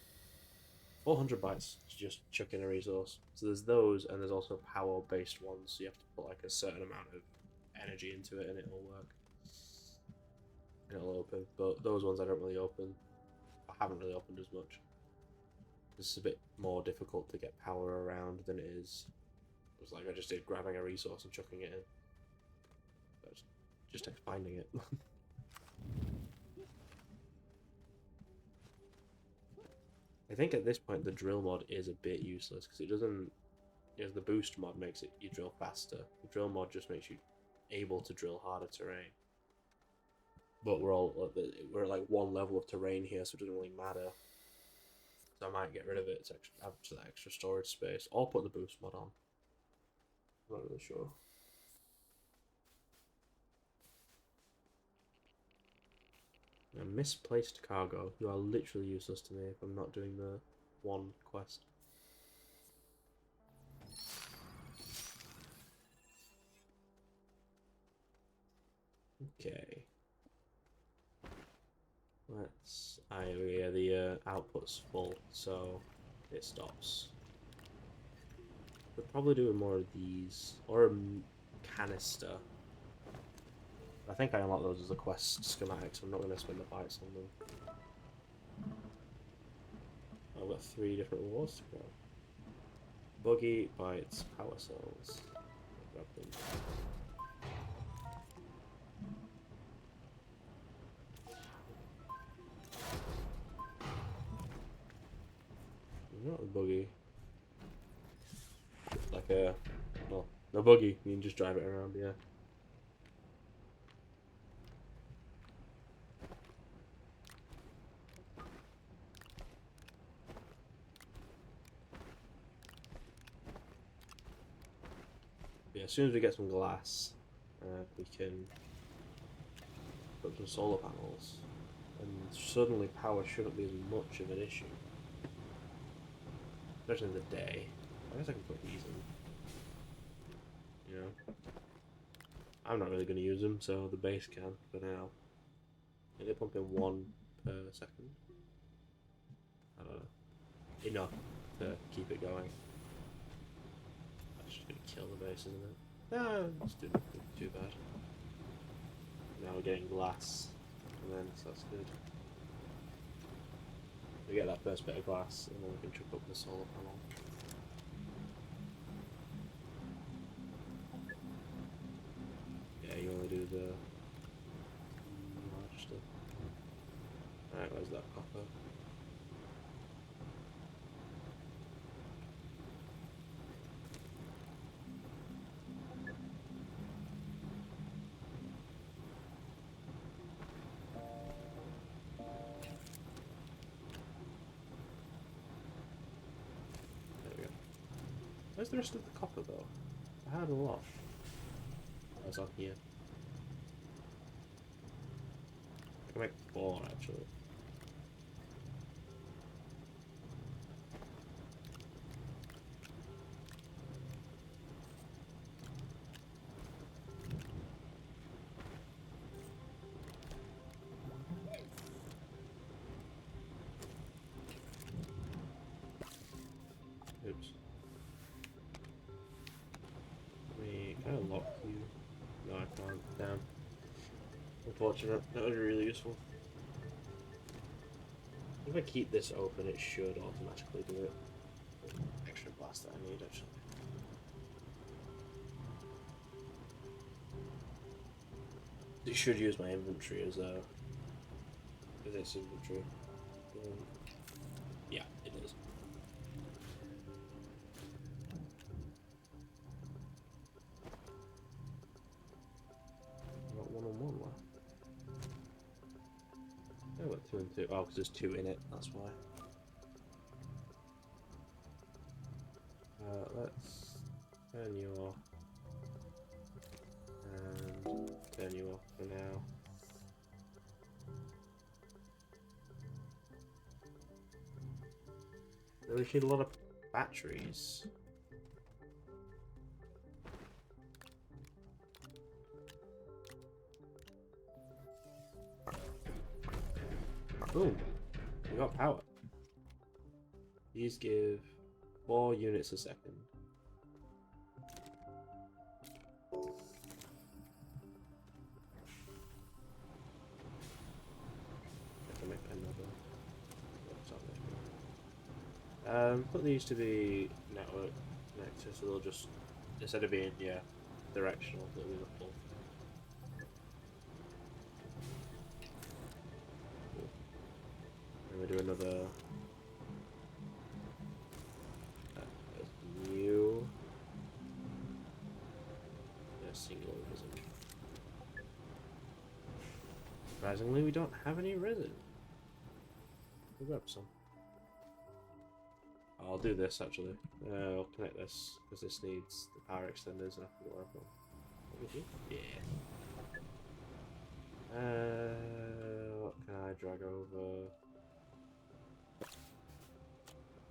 400 bytes to just chuck in a resource. So there's those, and there's also power-based ones. So you have to put like a certain amount of energy into it, and it'll work. And it'll open. But those ones I don't really open. I haven't really opened as much. This is a bit more difficult to get power around than it is. It was like I just did grabbing a resource and chucking it in. But just finding it. I think at this point the drill mod is a bit useless because it doesn't. You know, the boost mod makes it you drill faster. The drill mod just makes you able to drill harder terrain. But we're at like one level of terrain here, so it doesn't really matter. So I might get rid of it to add to that extra storage space, or put the boost mod on. I'm not really sure. A misplaced cargo. You are literally useless to me if I'm not doing the one quest. Okay. Let's. Yeah, the output's full, so it stops. We'll probably do more of these, or a canister. I think I unlock those as a quest schematics. I'm not going to spend the bytes on them. I've got 3 different rewards to grab. Buggy, bytes, power cells. Grab them. Not a buggy. Like a... well, no buggy. You can just drive it around, yeah. Yeah, as soon as we get some glass, we can put some solar panels, and suddenly power shouldn't be as much of an issue. Especially in the day. I guess I can put these in. You know, I'm not really going to use them, so the base can for now. And they pump in 1 per second. I don't know. Enough to keep it going. That's just going to kill the base, isn't it? No, it's doing nothing too bad. Now we're getting glass, and then so that's good. We get that first bit of glass, and then we can chuck up the solar panel. Yeah, you only do the large stuff. Alright, where's that copper? Where's the rest of the copper though? I had a lot. Oh, it's on here. I can make 4 actually. Oops. Can I lock you? No, I can't. Damn. Unfortunate. That would be really useful. If I keep this open, it should automatically do it. Extra glass that I need, actually. It should use my inventory as a... Is this inventory? Yeah, it is. I've got 1 on 1 left. I've got 2 and 2. Oh, because there's 2 in it, that's why. Let's turn you off. And turn you off for now. Really need a lot of batteries. Boom! We got power. These give 4 units a second. I can make another. Put these to be network connected, so they'll just, instead of being, yeah, directional, they'll be the full. And we do another new single resin. Surprisingly, we don't have any resin. We'll grab some. I'll do this actually. I'll connect this because this needs the power extenders and I forgot where I've gone. What would you? Yeah. What can I drag over?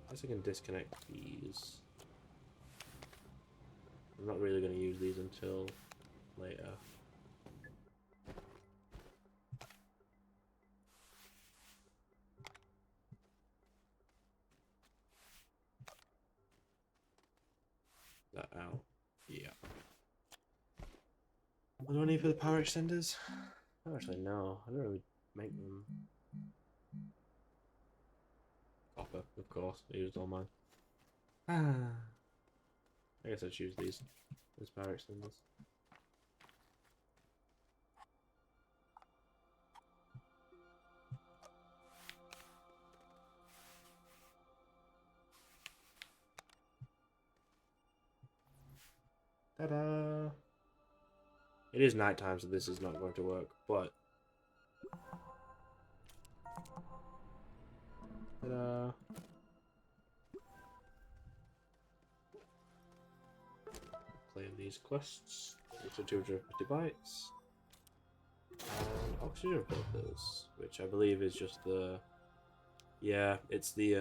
I guess I can disconnect these. I'm not really going to use these until later. That out. Yeah. What do I need for the power extenders? I don't actually know. I don't really make them. Copper, of course. I used all mine. I guess I choose these as power extenders. Ta-da! It is nighttime, so this is not going to work, but... Ta-da! Claim these quests. Which are 250 bytes. And oxygen filters, which I believe is just the... Yeah, it's the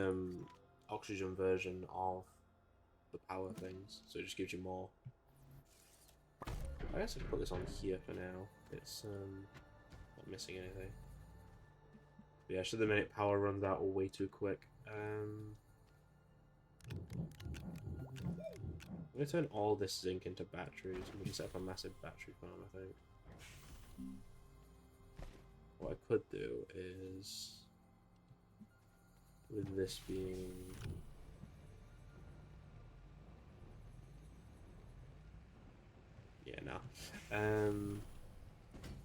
oxygen version of the power things, so it just gives you more. I guess I can put this on here for now. It's not missing anything. But yeah, should the minute power runs out way too quick. I'm gonna turn all this zinc into batteries. I'm gonna set up a massive battery farm, I think. What I could do is, with this being... Yeah, no.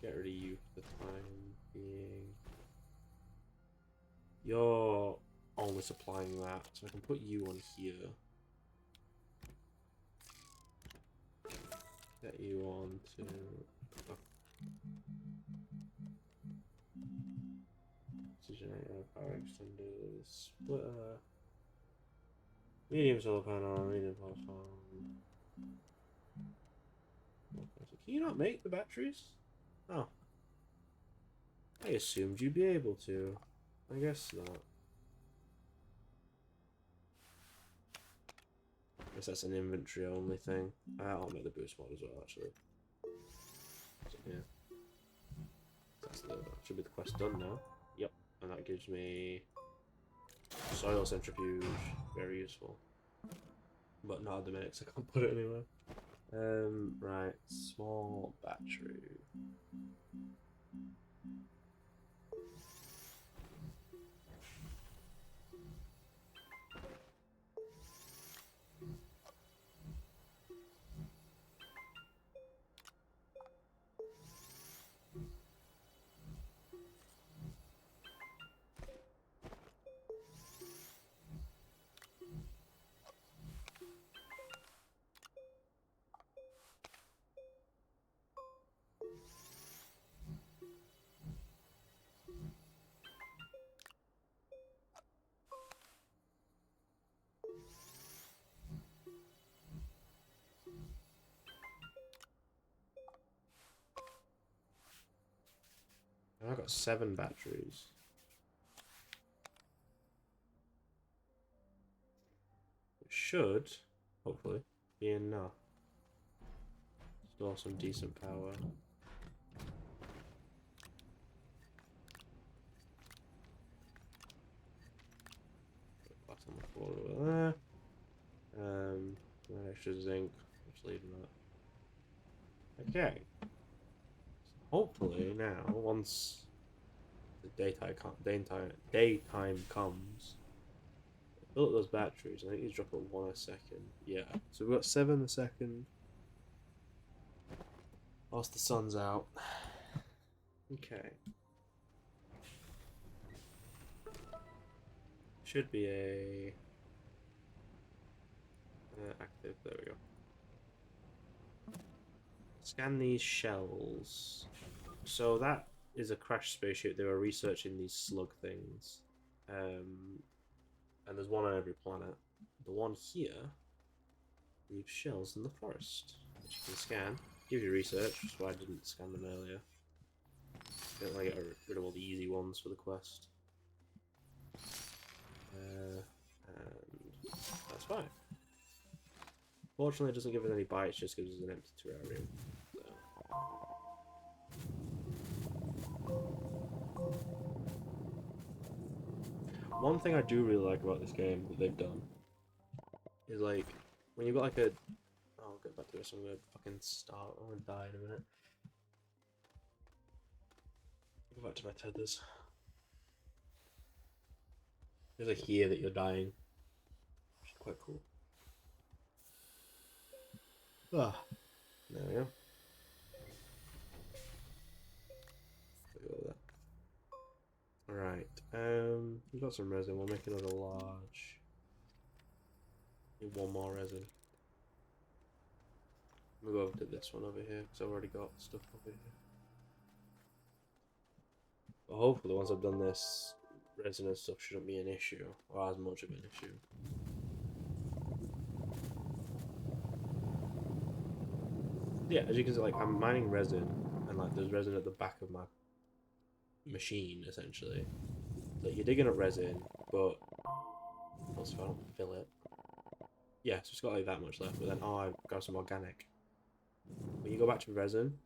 Get rid of you for the time being. You're only supplying that, so I can put you on here. Get you on to... Oh. Generator, power extenders, splitter, medium solar panel, medium power farm. Can you not make the batteries? Oh. I assumed you'd be able to. I guess not. I guess that's an inventory only thing. I'll make the boost mod as well, actually. So, yeah. Should be the quest done now. Yep. And that gives me soil centrifuge. Very useful. But not at the minute, because I can't put it anywhere. Right. Small battery. I've got 7 batteries. It should, hopefully, be enough. Store some decent power. Put that on the floor over there. That extra zinc. Just leaving that. Okay. Hopefully now, once the daytime comes, fill up those batteries. I think you drop it 1 a second. Yeah. So we've got 7 a second. Whilst the sun's out. Okay. Should be a active. There we go. Scan these shells. So that is a crashed spaceship. They were researching these slug things, and there's one on every planet. the one here leaves shells in the forest, which you can scan. Gives you research, which is why I didn't scan them earlier. I don't like get rid of all the easy ones for the quest. And that's fine. Fortunately, it doesn't give us any bites, just gives us an empty terrarium. One thing I do really like about this game that they've done is like when you've got like a I'll get back to this, I'm gonna fucking start, I'm gonna die in a minute. Go back to my tethers. There's a here that you're dying. Which is quite cool. Ah, there we go. Alright, we've got some resin, we'll make another large. Need one more resin. We'll go over to this one over here, because I've already got stuff over here. But hopefully once I've done this, resin and stuff shouldn't be an issue, or as much of an issue. Yeah, as you can see, like, I'm mining resin, and like, there's resin at the back of my machine, essentially. Like, you're digging up resin, but also if I don't fill it. Yeah, so it's got like that much left, but then, oh, I've got some organic. When you go back to resin,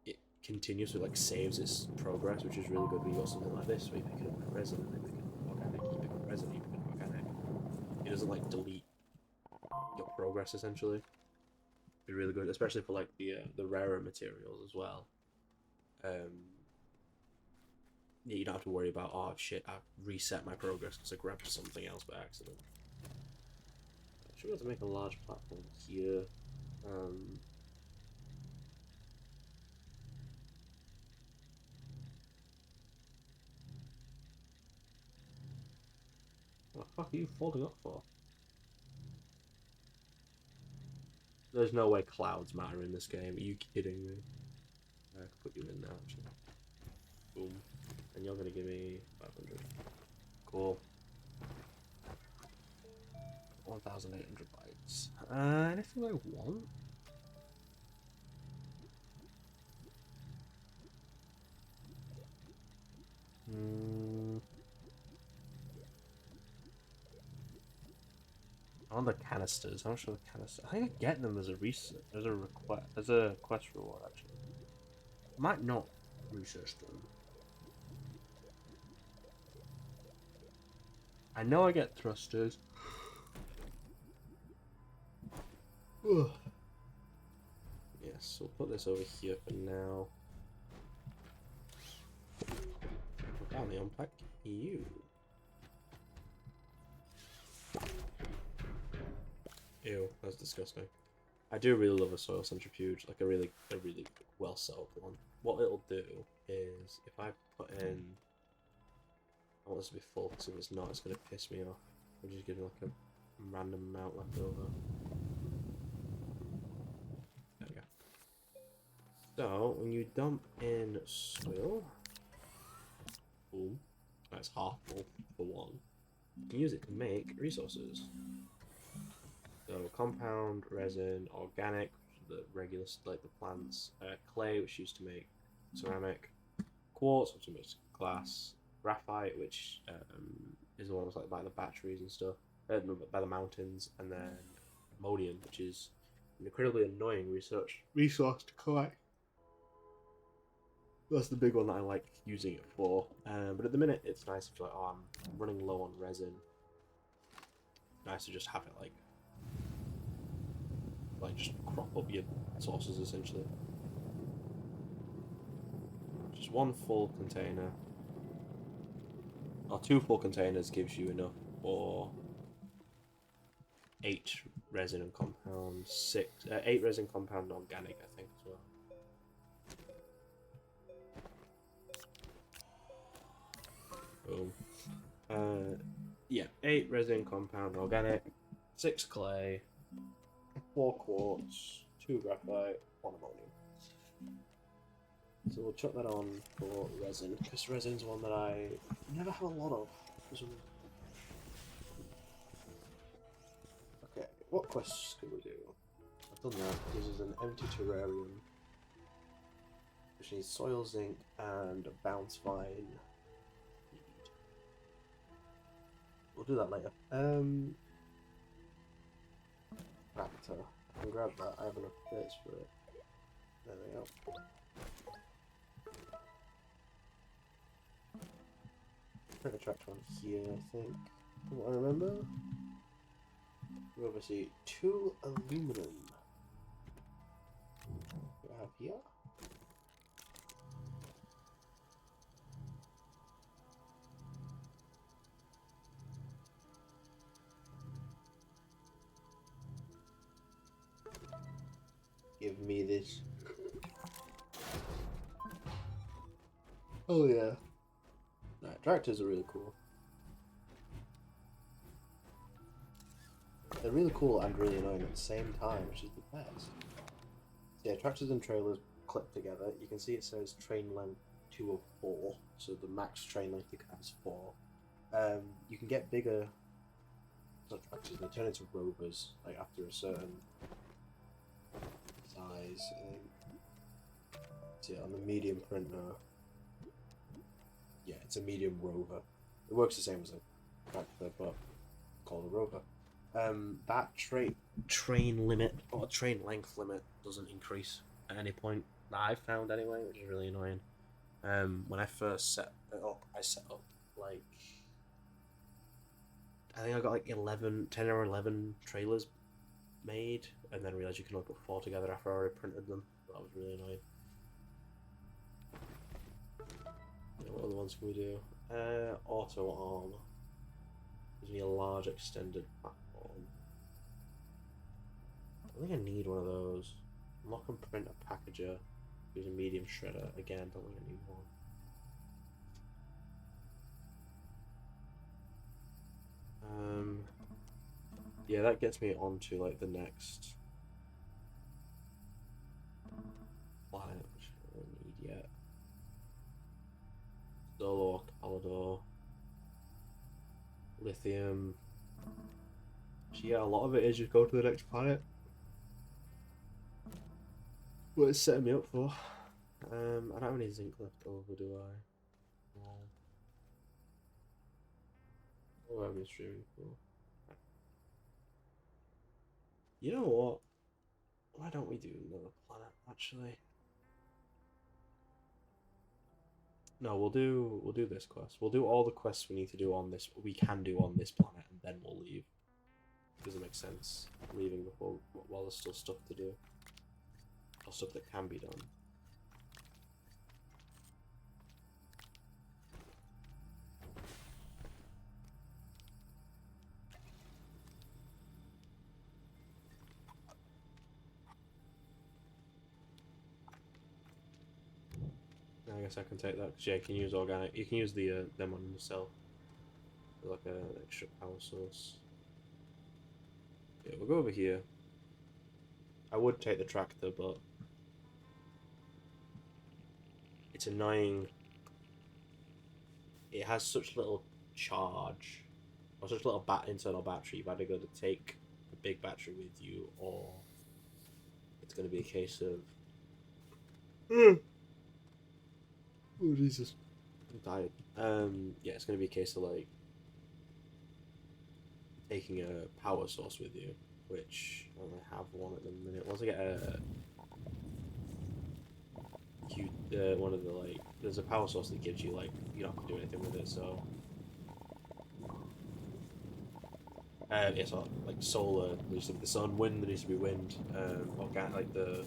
it continuously like saves its progress, which is really good. When you got something like this, where you pick it up with resin and then pick it up organic, you pick up resin, you pick up organic. It doesn't like delete your progress essentially. It'd be really good, especially for like the rarer materials as well. Yeah, you don't have to worry about, oh shit, I've reset my progress because I grabbed something else by accident. I should be able to make a large platform here. What the fuck are you folding up for? There's no way clouds matter in this game. Are you kidding me? I could put you in now, actually. Boom. And you're gonna give me 500. Cool. 1,800 bytes. Anything I want? On the canisters. How much are the canisters? I think I get them as a request, as a quest reward. Actually, I might not research them. I know I get thrusters. Yes, we'll put this over here for now. Finally unpack you. Ew, that's disgusting. I do really love a soil centrifuge, like a really well set up one. What it'll do is, if I put in, I want this to be full, because if it's not, it's going to piss me off. I'll just give it like a random amount left over. There we go. So, when you dump in soil, boom, that's half full for one. You can use it to make resources. So compound, resin, organic, the regular, like the plants, clay, which used to make ceramic, quartz, which makes glass, graphite, which is the one that's like by the batteries and stuff, by the mountains, and then ammonium, which is an incredibly annoying resource to collect. That's the big one that I like using it for. But at the minute, it's nice if you're like, oh, I'm running low on resin. Nice to just have it like just crop up your sources essentially. Just one full container, or 2 full containers gives you enough for 8 resin and compound, 8 resin compound organic, I think as well. Boom. Yeah, 8 resin compound organic, 6 clay, 4 quartz, 2 graphite, 1 ammonium. So we'll chuck that on for resin, because resin's one that I never have a lot of. quests can we do? I've done that. This is an empty terrarium, which needs soil, zinc, and a bounce vine. We'll do that later. Tractor. I can grab that. I have enough bits for it. There we go. Put a tractor on here, I think. From what I remember. We obviously 2 aluminum. What do I have here? Give me this. Oh yeah. Right, tractors are really cool. They're really cool and really annoying at the same time, which is the best. So yeah, tractors and trailers clip together. You can see it says train length 2 of 4, so the max train length you can have is 4. You can get bigger tractors, they turn into rovers, like after a certain size. See, on the medium printer, yeah, it's a medium rover. It works the same as a tractor, but called a rover. That train limit, or train length limit, doesn't increase at any point that I've found anyway, which is really annoying. When I first set it up, I set up like, I think I got like 10 or 11 trailers made, and then realised you can only put 4 together after I already printed them. That was really annoying. What other ones can we do? Auto arm. Gives me a large extended platform. I think I need one of those. Lock and print a packager. Use a medium shredder. Again, don't think I need one. Yeah, that gets me onto like the next planet, which I don't need yet. Solo, Calidor, lithium. So yeah, a lot of it is just go to the next planet. What it's setting me up for. I don't have any zinc left over, do I? No. What am I streaming for? You know what? Why don't we do another planet, actually? No, we'll do this quest. We'll do all the quests we need to do on this. We can do on this planet, and then we'll leave. Doesn't make sense leaving before while there's still stuff to do, or stuff that can be done. I guess I can take that because yeah, you can use organic. You can use the them on yourself, like an extra power source. Yeah, we'll go over here. I would take the tractor, but it's annoying. It has such little charge, or such little internal battery. You've either got to take the big battery with you, or it's going to be a case of. Oh Jesus, I'm tired. Yeah, it's going to be a case of like taking a power source with you, which I only have one at the minute. Once I get one of the like, there's a power source that gives you like you don't have to do anything with it. So it's like solar. There needs to be the sun, wind. There needs to be wind. Organic, like the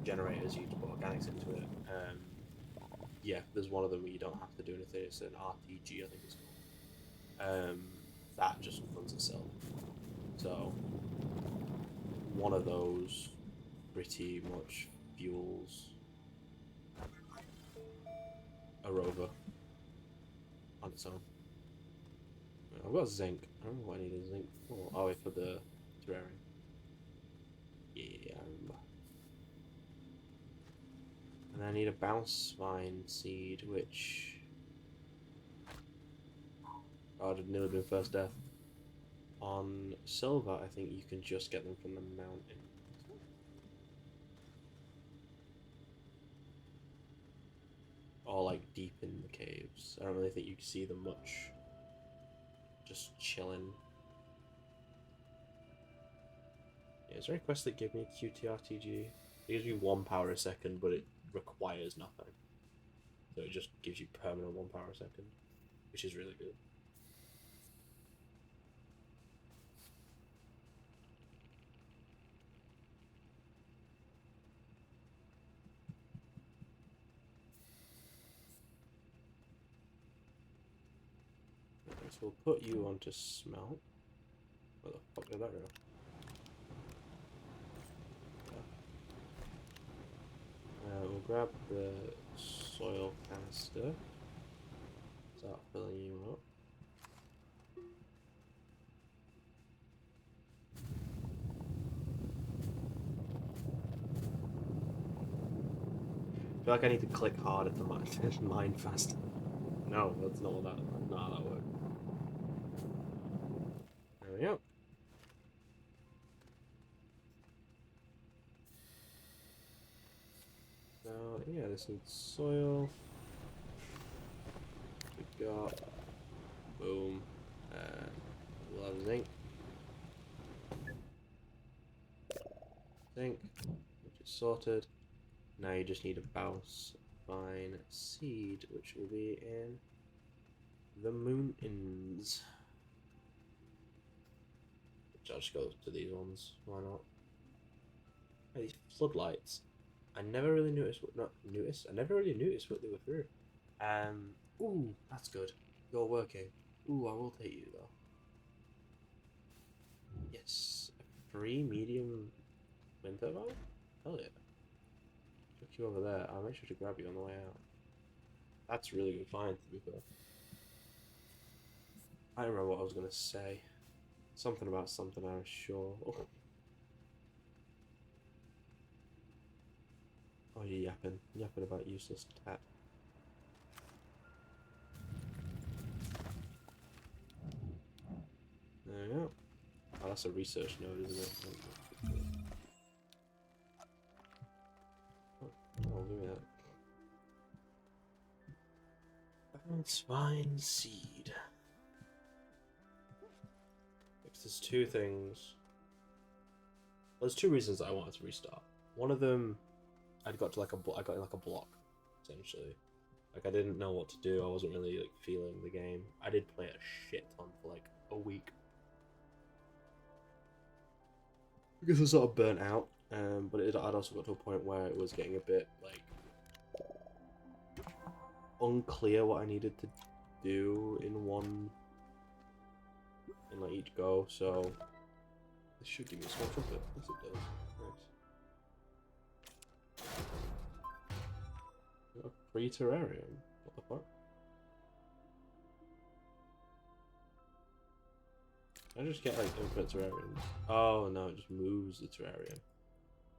generators, you to put organics into it. Yeah, there's one of them where you don't have to do anything. It's an RTG, I think it's called. That just runs itself. So one of those pretty much fuels a rover on its own. I've got zinc. I don't know what I need a zinc for. Oh, wait, for the terrarium. Yeah, I remember. And I need a bounce vine seed, which... Oh, I'd nearly been first death. On silver, I think you can just get them from the mountain. Or like deep in the caves. I don't really think you can see them much. Just chilling. Yeah, is there any quest that give me QTRTG? It gives me 1 power a second, but it requires nothing. So it just gives you permanent 1 power a second, which is really good. Okay, so we'll put you onto smelt. Where the fuck did that go? We'll grab the soil canister. Start filling you up. I feel like I need to click hard at the mine faster. No, that's not what that. Not how that works. There we go. So yeah, this needs soil. We got boom. We'll have zinc. Zinc, which is sorted. Now you just need a bouse fine seed, which will be in the mountains. Which I'll just go to these ones. Why not? Oh, these floodlights. I never really noticed what I never really noticed what they were through. Ooh, that's good. You're working. Ooh, I will take you though. Yes. A free medium wind turbine? Hell yeah. Took you over there. I'll make sure to grab you on the way out. That's really good find, to be fair. I don't remember what I was gonna say. Something about something, I was sure. Oh, you're yapping. Yapping about useless tat. There we go. Oh, that's a research node, isn't it? Oh, give me that. That's fine seed. There's 2 things. Well, there's 2 reasons I wanted to restart. One of them, I got like a block, essentially. Like I didn't know what to do. I wasn't really like feeling the game. I did play a shit ton for like a week because I was sort of burnt out. But I'd also got to a point where it was getting a bit like unclear what I needed to do in like each go. So this should give me a small trumpet. Yes, it does. Nice. A free terrarium. What the fuck? I just get like infinite terrariums. Oh no, it just moves the terrarium.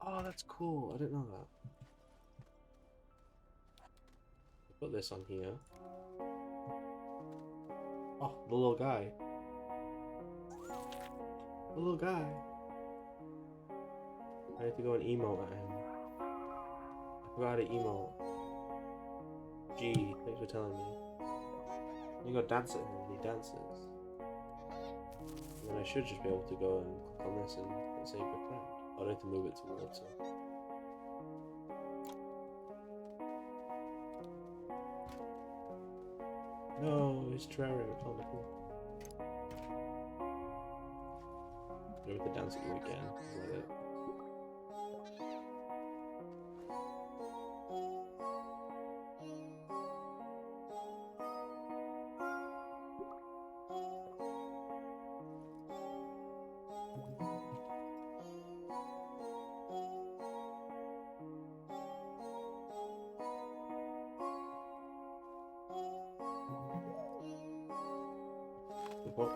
Oh, that's cool. I didn't know that. Put this on here. Oh, the little guy. The little guy. I need to go and emote at him. I forgot how to emote. Gee, thanks for telling me. You go dance at him, he dances. And then I should just be able to go and click on this and save your friend. I'll need to move it towards him. No, his terrarium is on the floor. I'm going to dance at you again. Let it. What?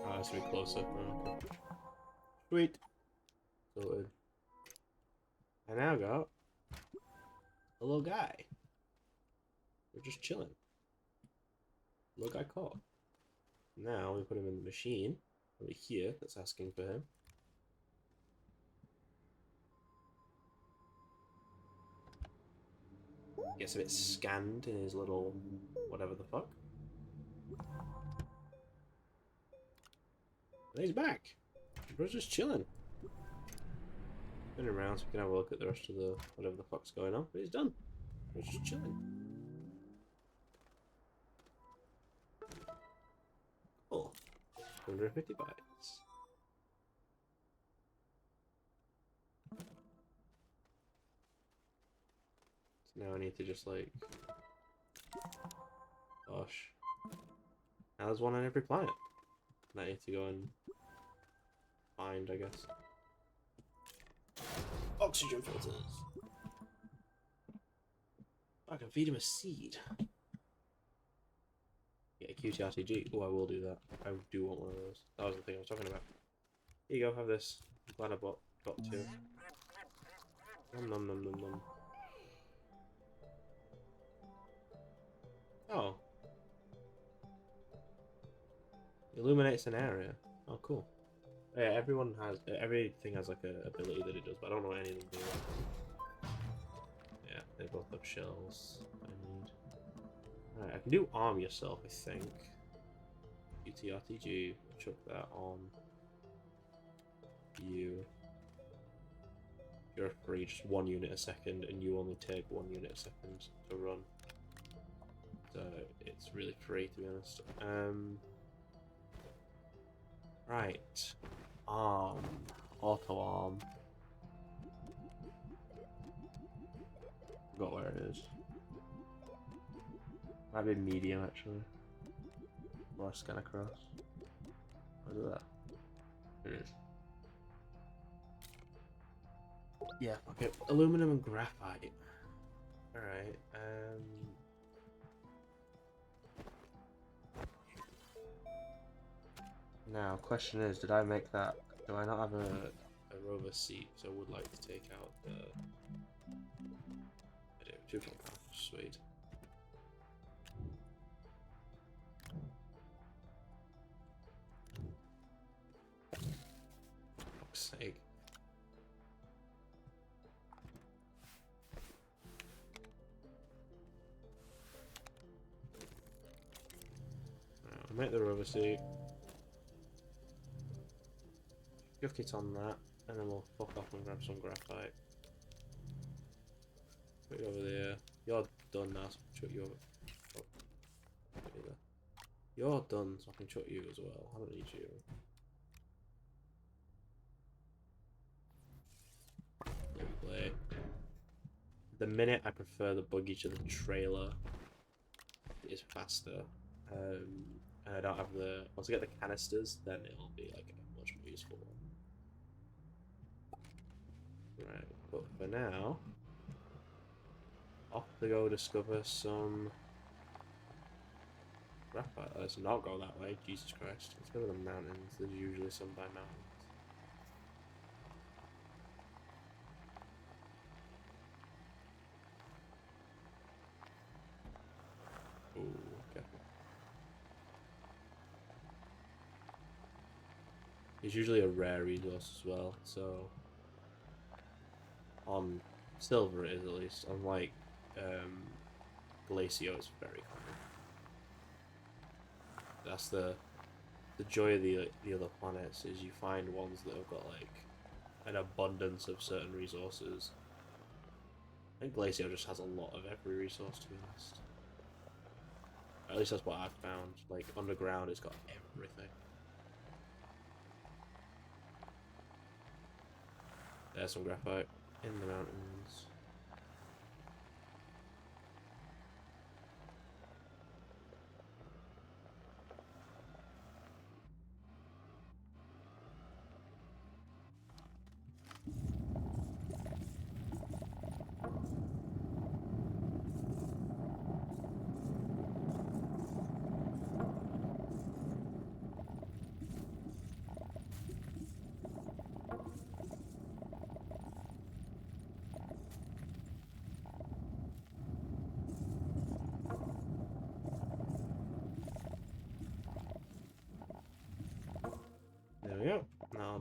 Ah, it's to be closer. Oh, okay. Sweet. Sorted. I now got a little guy. We're just chilling. Little guy caught. Now we put him in the machine over here that's asking for him. Gets a bit scanned in his little whatever the fuck. And he's back. Bro's just chilling. Spin around so we can have a look at the rest of the whatever the fuck's going on. But he's done. Bro's just chilling. Cool. 250 bytes. So now I need to just like... Gosh. Now there's one on every planet. And I need to go and find, I guess. Oxygen filters. I can feed him a seed. Get a QTRTG. Oh, I will do that. I do want one of those. That was the thing I was talking about. Here you go, have this. I'm glad I got two. Nom nom nom nom nom. Oh. Illuminates an area. Oh, cool. Yeah, everything has like a ability that it does, but I don't know what any of them do. Yeah, they both have shells I need. Alright, I can do arm yourself, I think. UTRTG, chuck that on you. You're free, just 1 unit a second, and you only take 1 unit a second to run. So it's really free, to be honest. Right. Arm. Auto arm. Forgot where it is. Might be medium actually. Or scan across. What is that? Here it is. Yeah, okay. Aluminum and graphite. Alright, now, question is, did I make that? Do I not have a rover seat? So I would like to take out the... I do, 2 compounds, sweet. Fuck's sake. I'll make the rover seat. Yuck it on that, and then we'll fuck off and grab some graphite. Put you over there. You're done now, so I can chuck you over. Oh, there. You're done, so I can chuck you as well. I don't need you. Lovely. At the minute, I prefer the buggy to the trailer. It is faster. And I don't have the... Once I get the canisters, then it'll be like a much more useful one. Right, but for now, off to go discover some graphite. Let's not go that way, Jesus Christ. Let's go to the mountains. There's usually some by mountains. Ooh, careful. It's usually a rare resource as well, so... On silver it is at least. Unlike Glacio, it's very common. That's the joy of the other planets, is you find ones that have got like an abundance of certain resources. I think Glacio just has a lot of every resource, to be honest. At least that's what I've found. Like underground, it's got everything. There's some graphite. In the mountains.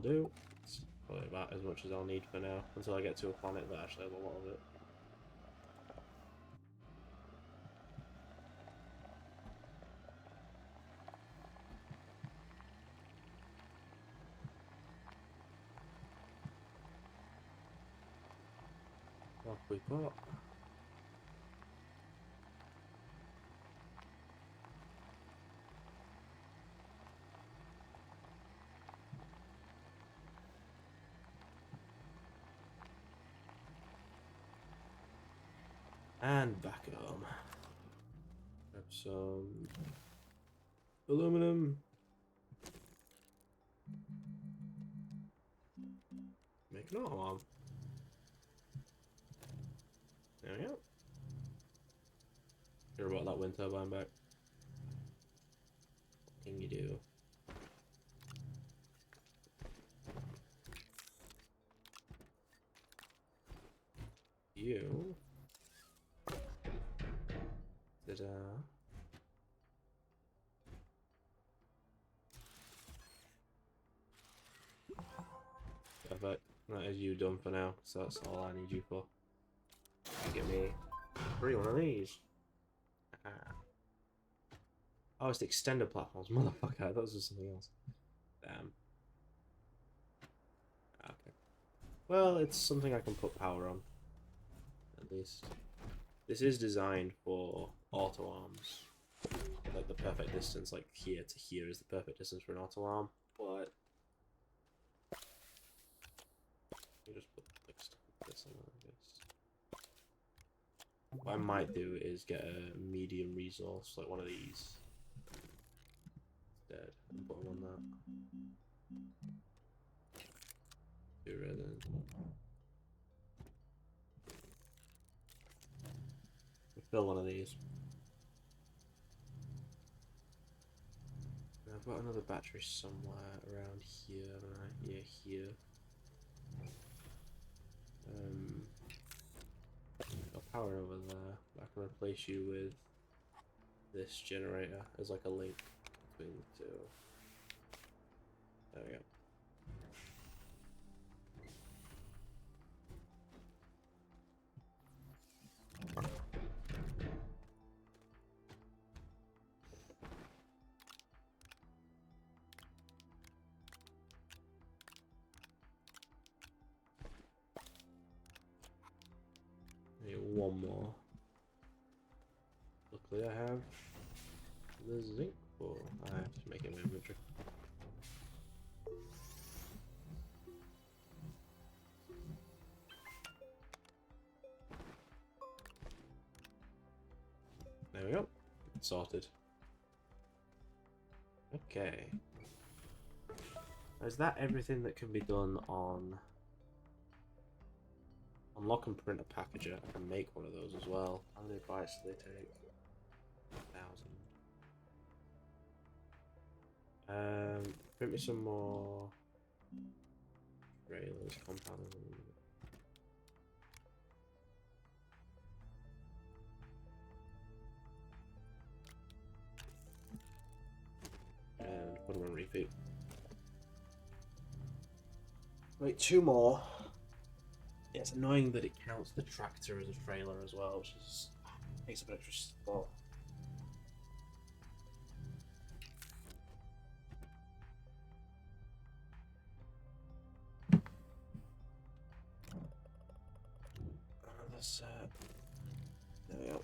do. It's probably about as much as I'll need for now, until I get to a planet that actually has a lot of it. Off we pop. And back home. Grab some aluminum. Make an auto arm. There we go. Hear about that wind turbine back. What can you do? You. Ta-da. Perfect. That is you done for now, so that's all I need you for. Give me 3 one of these. Oh, it's the extended platforms. Motherfucker, I thought this was something else. Damn. Okay. Well, it's something I can put power on. At least. This is designed for auto arms. Like the perfect distance, like here to here is the perfect distance for an auto arm. But you just put like stuff like this on there, I guess. What I might do is get a medium resource, like one of these. Dead. Put them on that. Do red then. Fill one of these. I've got another battery somewhere around here, right? Yeah, here. I'll power over there. I can replace you with this generator as like a link between the two. There we go. One more. Luckily I have the zinc for. I have to make it in my inventory. There we go. Sorted. Okay. Is that everything that can be done on unlock and print a packager? I can make one of those as well. How many bytes do they take? 1,000. Print me some more trailers, compound. And put them on repeat. Wait, 2 more. Yeah, it's annoying that it counts the tractor as a trailer as well, which is makes a bit extra spot. Another set. There we go.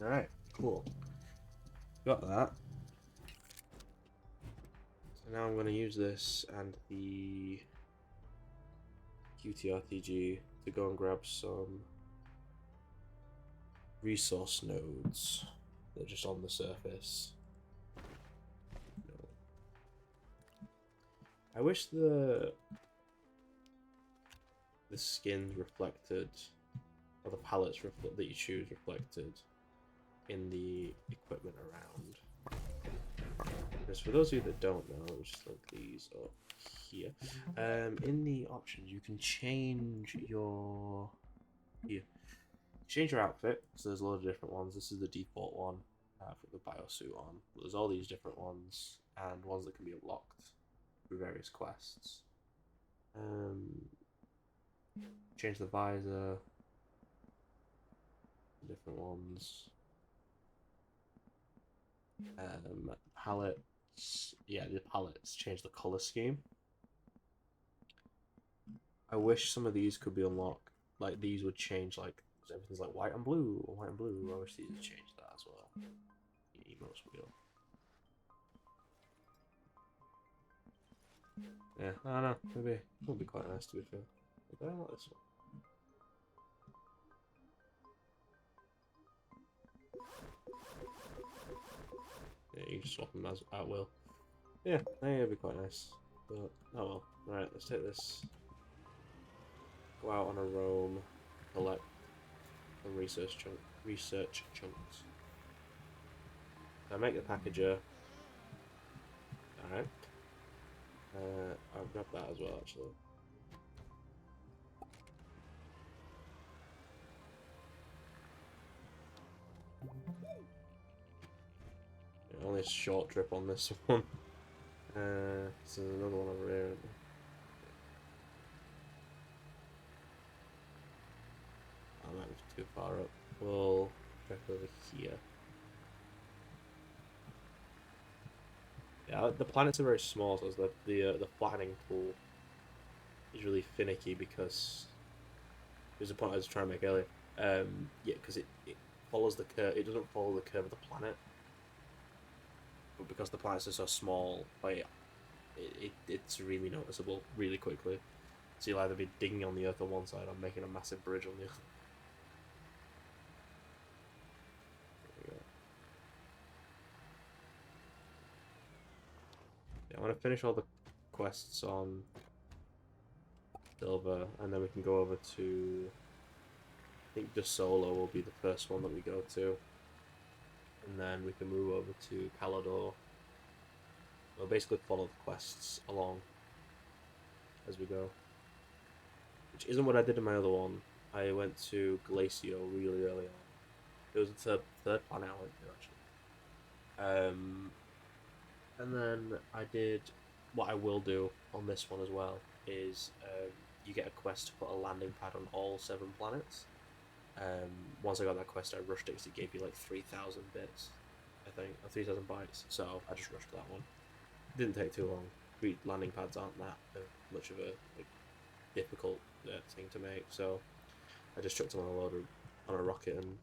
Alright, cool. Got that. So now I'm going to use this and the QTRTG to go and grab some resource nodes. They're just on the surface. No. I wish the skins reflected, or the palettes that you choose reflected in the equipment around. Because for those of you that don't know, I'll just link these up here. In the options, you can change your Change your outfit, so there's a lot of different ones. This is the default one for the biosuit on. But there's all these different ones, and ones that can be unlocked through various quests. Change the visor, different ones. Palettes, yeah, the palettes change the color scheme. I wish some of these could be unlocked. Like these would change, like everything's like white and blue or white and blue. I wish these would change that as well. The emotes wheel. Yeah, I don't know. Maybe it would be quite nice to be fair. Like, I don't like this one. Yeah, you can just swap them as at will. Yeah, I think it'd be quite nice. But oh well. Right, let's take this. Go out on a roam, collect some research chunks. I make the packager. Alright. I'll grab that as well actually. Yeah, only a short trip on this one. So there's another one over here. I might be too far up. We'll check over here. Yeah, the planets are very small, so the flattening tool is really finicky because there's a point I was trying to make earlier. Yeah, because it follows the curve. It doesn't follow the curve of the planet, but because the planets are so small, like it's really noticeable really quickly. So you'll either be digging on the Earth on one side or making a massive bridge on the other. I want to finish all the quests on Silver, and then we can go over to. I think De Solo will be the first one that we go to, and then we can move over to Palador. We'll basically follow the quests along as we go, which isn't what I did in my other one. I went to Glacio really early on. It was the third planet I went to actually. And then I did what I will do on this one as well is you get a quest to put a landing pad on all 7 planets. Once I got that quest, I rushed it because it gave you like 3,000 bits, I think, or 3,000 bytes. So I just rushed that one. It didn't take too long. Landing pads aren't that much of a difficult thing to make, so I just chucked them on a rocket and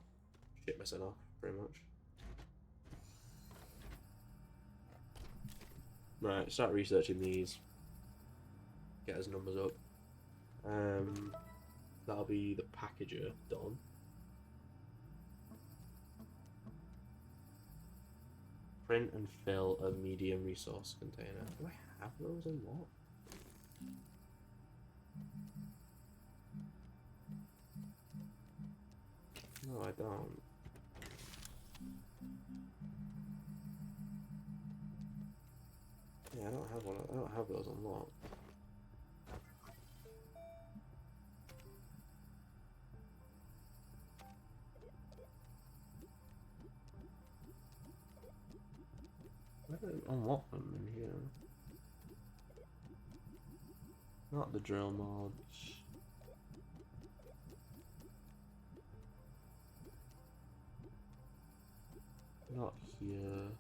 shit myself off pretty much. Right, start researching these. Get his numbers up. That'll be the packager done. Print and fill a medium resource container. Do I have those in what? No, I don't. Yeah, I don't have one. I don't have those unlocked. I don't unlock them in here. Not the drill mods. Not here.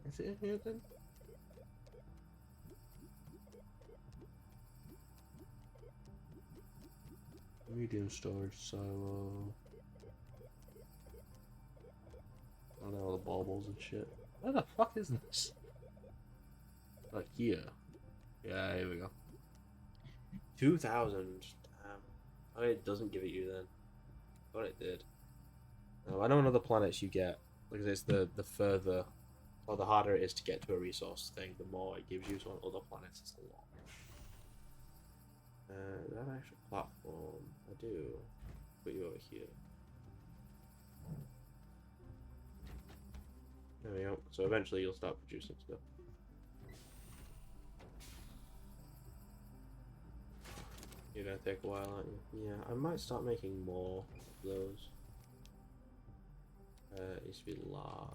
Is it in here then? Medium storage silo. I know all the baubles and shit. Where the fuck is this? Like here. Yeah, here we go. 2,000. Damn. Oh, it doesn't give it you then. I thought it did. No, I know on other planets you get, like it's the further, or the harder it is to get to a resource thing, the more it gives you. So on other planets it's a lot. That actual platform, I do. Put you over here. There we go. So eventually you'll start producing stuff. You're gonna take a while, aren't you? Yeah, I might start making more of those. It needs to be large.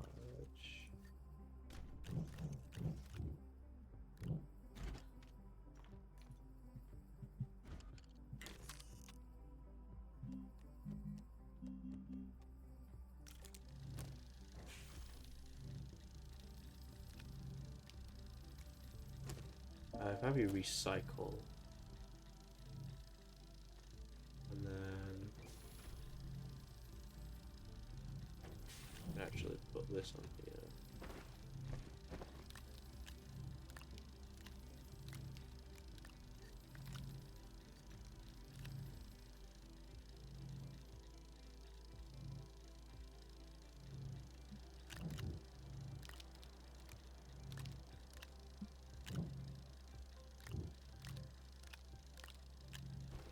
If I have you recycle, and then actually put this on here.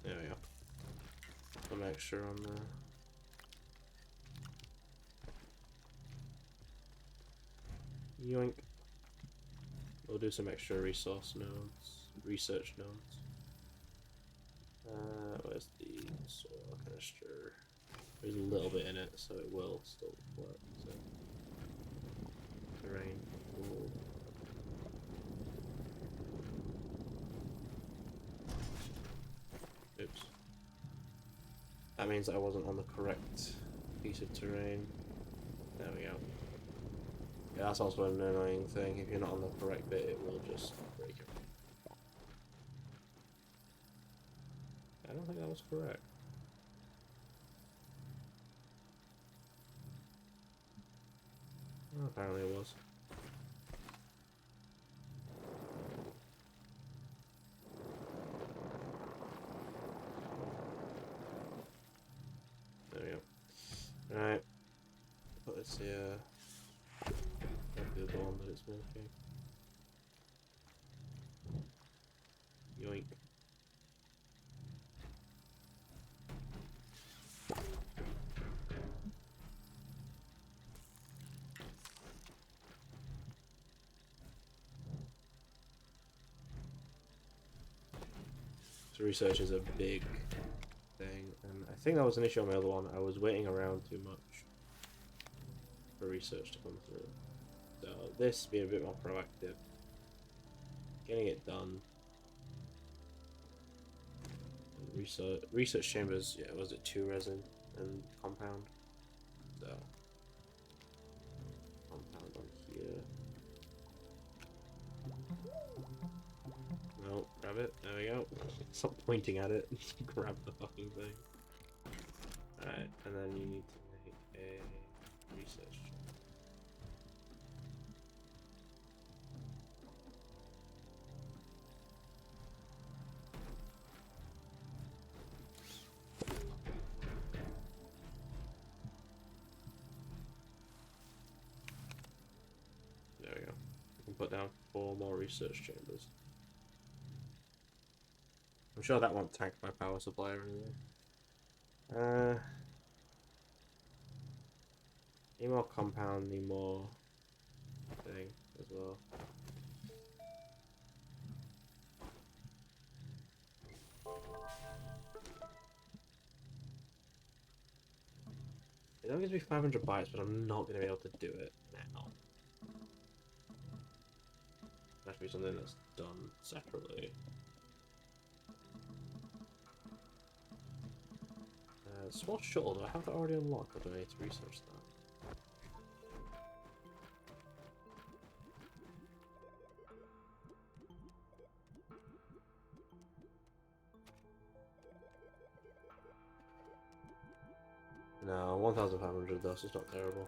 There we go. Some extra on there. Yoink. We'll do some extra resource nodes, research nodes. Where's the soil canister? There's a little bit in it, so it will still work. So. Terrain. Cool. Oops. That means I wasn't on the correct piece of terrain. There we go. Yeah, that's also an annoying thing. If you're not on the correct bit, it will just break it. I don't think that was correct. Well, apparently it was. There we go. Alright. Put this here. The other one that it's working. Yoink. So research is a big thing, and I think that was an issue on my other one. I was waiting around too much for research to come through. So this being a bit more proactive, getting it done. And research chambers, yeah, was it 2 resin and compound? So compound on here. No, grab it. There we go. Stop pointing at it. Grab the fucking thing. Alright, and then you need to make a research chamber. There we go. We can put down 4 more research chambers. I'm sure that won't tank my power supply or anything. Need more compound, need more thing as well. It only gives me 500 bytes, but I'm not going to be able to do it now. It has to be something that's done separately. Small shuttle, do I have that already unlocked, or do I need to research that? No, 1,500 though, so it's not terrible.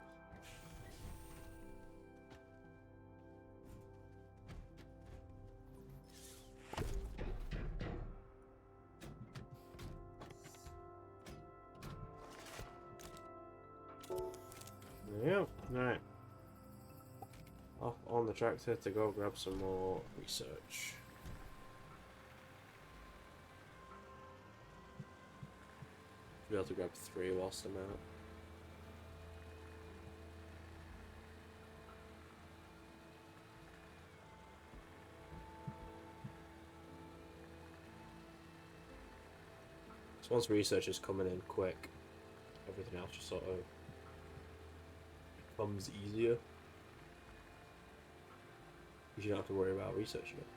Yep, alright. Off on the tractor to go grab some more research. Be able to grab 3 whilst I'm out. once research is coming in quick, everything else just sort of becomes easier. You don't have to worry about researching it.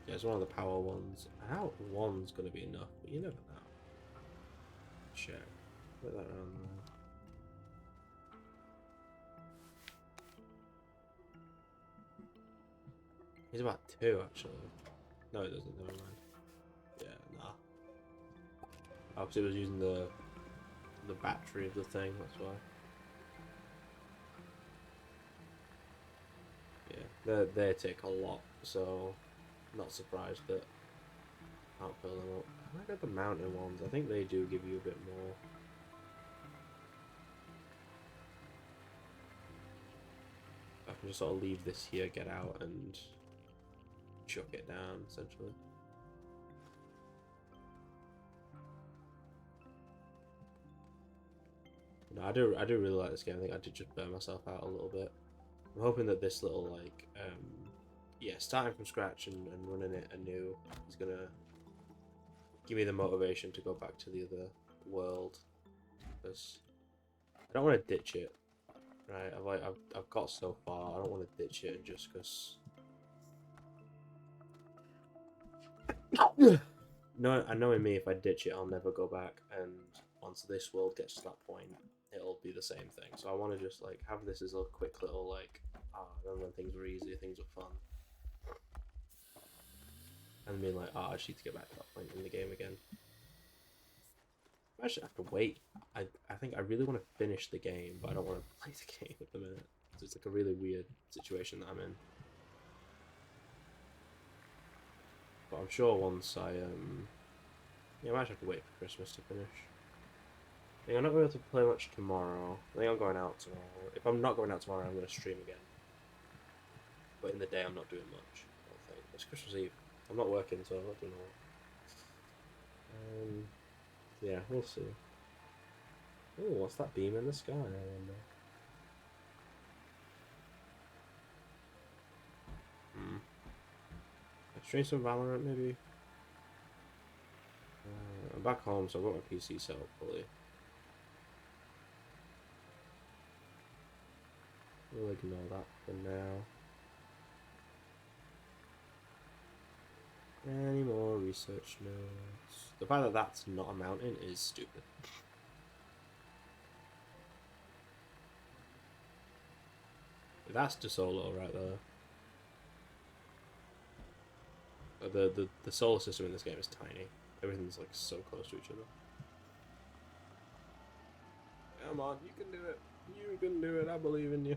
Yeah, it's one of the power ones. I doubt one's gonna be enough, but you never know. Check. Put that around there. He's about 2 actually. No, it doesn't. Never mind. Yeah, nah. Oh, because it was using the battery of the thing. That's why. Yeah, they take a lot, so not surprised that I can't fill them up. I might get the mountain ones. I think they do give you a bit more. I can just sort of leave this here, get out, and chuck it down, essentially. No, I do really like this game. I think I did just burn myself out a little bit. I'm hoping that this little, like, yeah, starting from scratch and running it anew is gonna give me the motivation to go back to the other world. Because I don't want to ditch it, right? I've got so far. I don't want to ditch it just because. No, I know in me, if I ditch it, I'll never go back. And once this world gets to that point, it'll be the same thing. So I want to just like have this as a quick little like, remember when things were easy, things were fun, and being like, I just need to get back to that point in the game again. I actually have to wait. I think I really want to finish the game, but I don't want to play the game at the minute. So it's like a really weird situation that I'm in. But I'm sure once I yeah, I might have to wait for Christmas to finish. I think I'm not going to be able to play much tomorrow. I think I'm going out tomorrow. If I'm not going out tomorrow, I'm going to stream again. But in the day, I'm not doing much. I don't think. It's Christmas Eve. I'm not working, so I'm not doing all. Yeah, we'll see. Oh, what's that beam in the sky? I wonder. Let's stream some Valorant, maybe. I'm back home, so I've got my PC set up fully. We'll ignore that for now. Any more research notes? The fact that that's not a mountain is stupid. That's just solo right there. The solar system in this game is tiny. Everything's like so close to each other. Come on, you can do it. You can do it. I believe in you.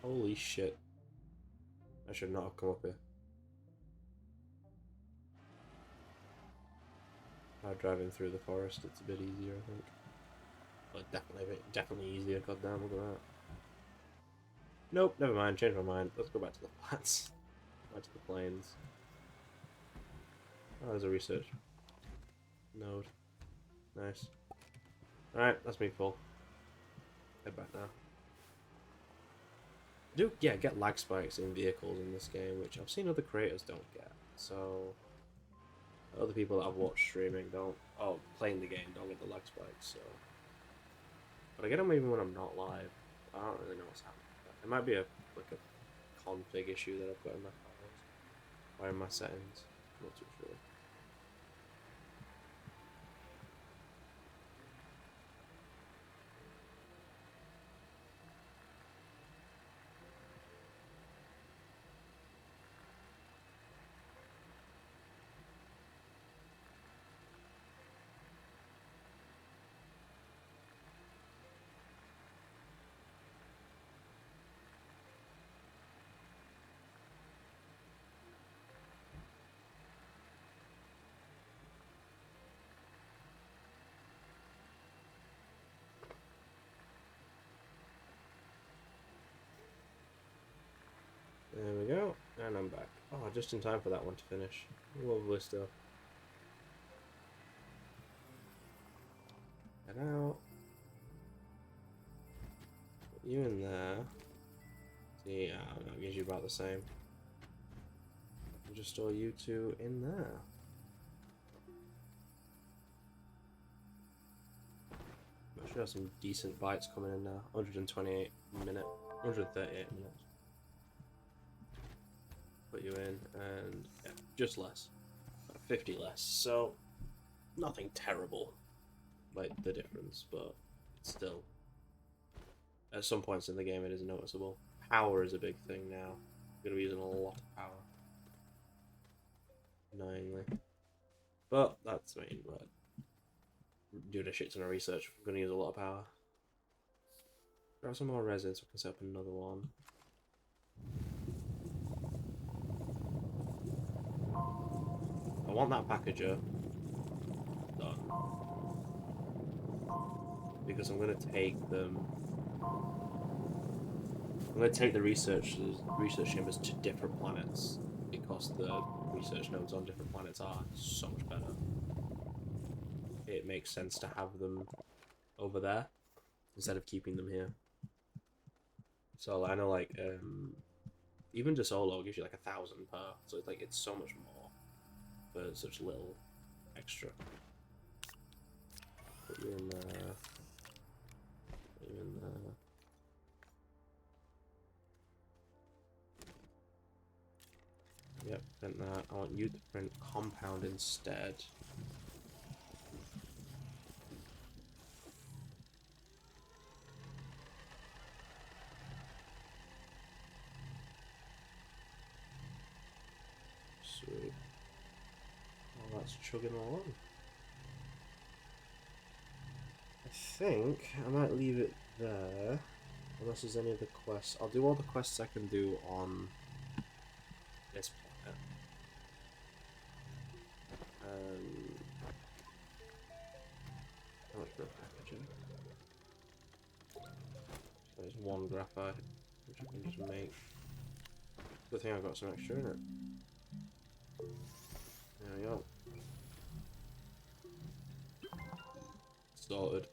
Holy shit. I should not have come up here. Driving through the forest, it's a bit easier, I think. But definitely easier. Goddamn, look at that. Nope, never mind. Change my mind. Let's go back to the flats. Back to the plains. Oh, there's a research node. Nice. Alright, that's me full. Head back now. Yeah, get lag spikes in vehicles in this game, which I've seen other creators don't get. So, other people that I've watched streaming playing the game don't get the lag spikes. So, but I get them even when I'm not live. I don't really know what's happening. It might be a config issue that I've got in my files or in my settings. I'm not too sure. There we go, and I'm back. Oh, just in time for that one to finish. Lovely stuff. Head out. Put you in there. See, that gives you about the same. I'll just store you two in there. I should have some decent bites coming in now. 128 minutes. 138 minutes. Put you in, and yeah, just less. 50 less. So, nothing terrible. Like the difference, but it's still. At some points in the game, it is noticeable. Power is a big thing now. I'm going to be using a lot of power. Annoyingly. But that's, I mean, but doing a shit ton of research, I'm going to use a lot of power. Grab some more resin so I can set up another one. I want that packager done. Because I'm going to take them. I'm going to take the research chambers to different planets because the research nodes on different planets are so much better. It makes sense to have them over there instead of keeping them here. So I know, like, even just solo gives you like 1,000 per, so it's like it's so much more for such little extra. Put you in there. Put you in there. Yep, print that. I want you to print compound instead. Sweet. Well, that's chugging along. I think I might leave it there. Unless there's any other quests. I'll do all the quests I can do on this planet. How much for a packaging? So there's one graphite, which I can just make. Good thing I've got some extra in it. There we go. Sorted.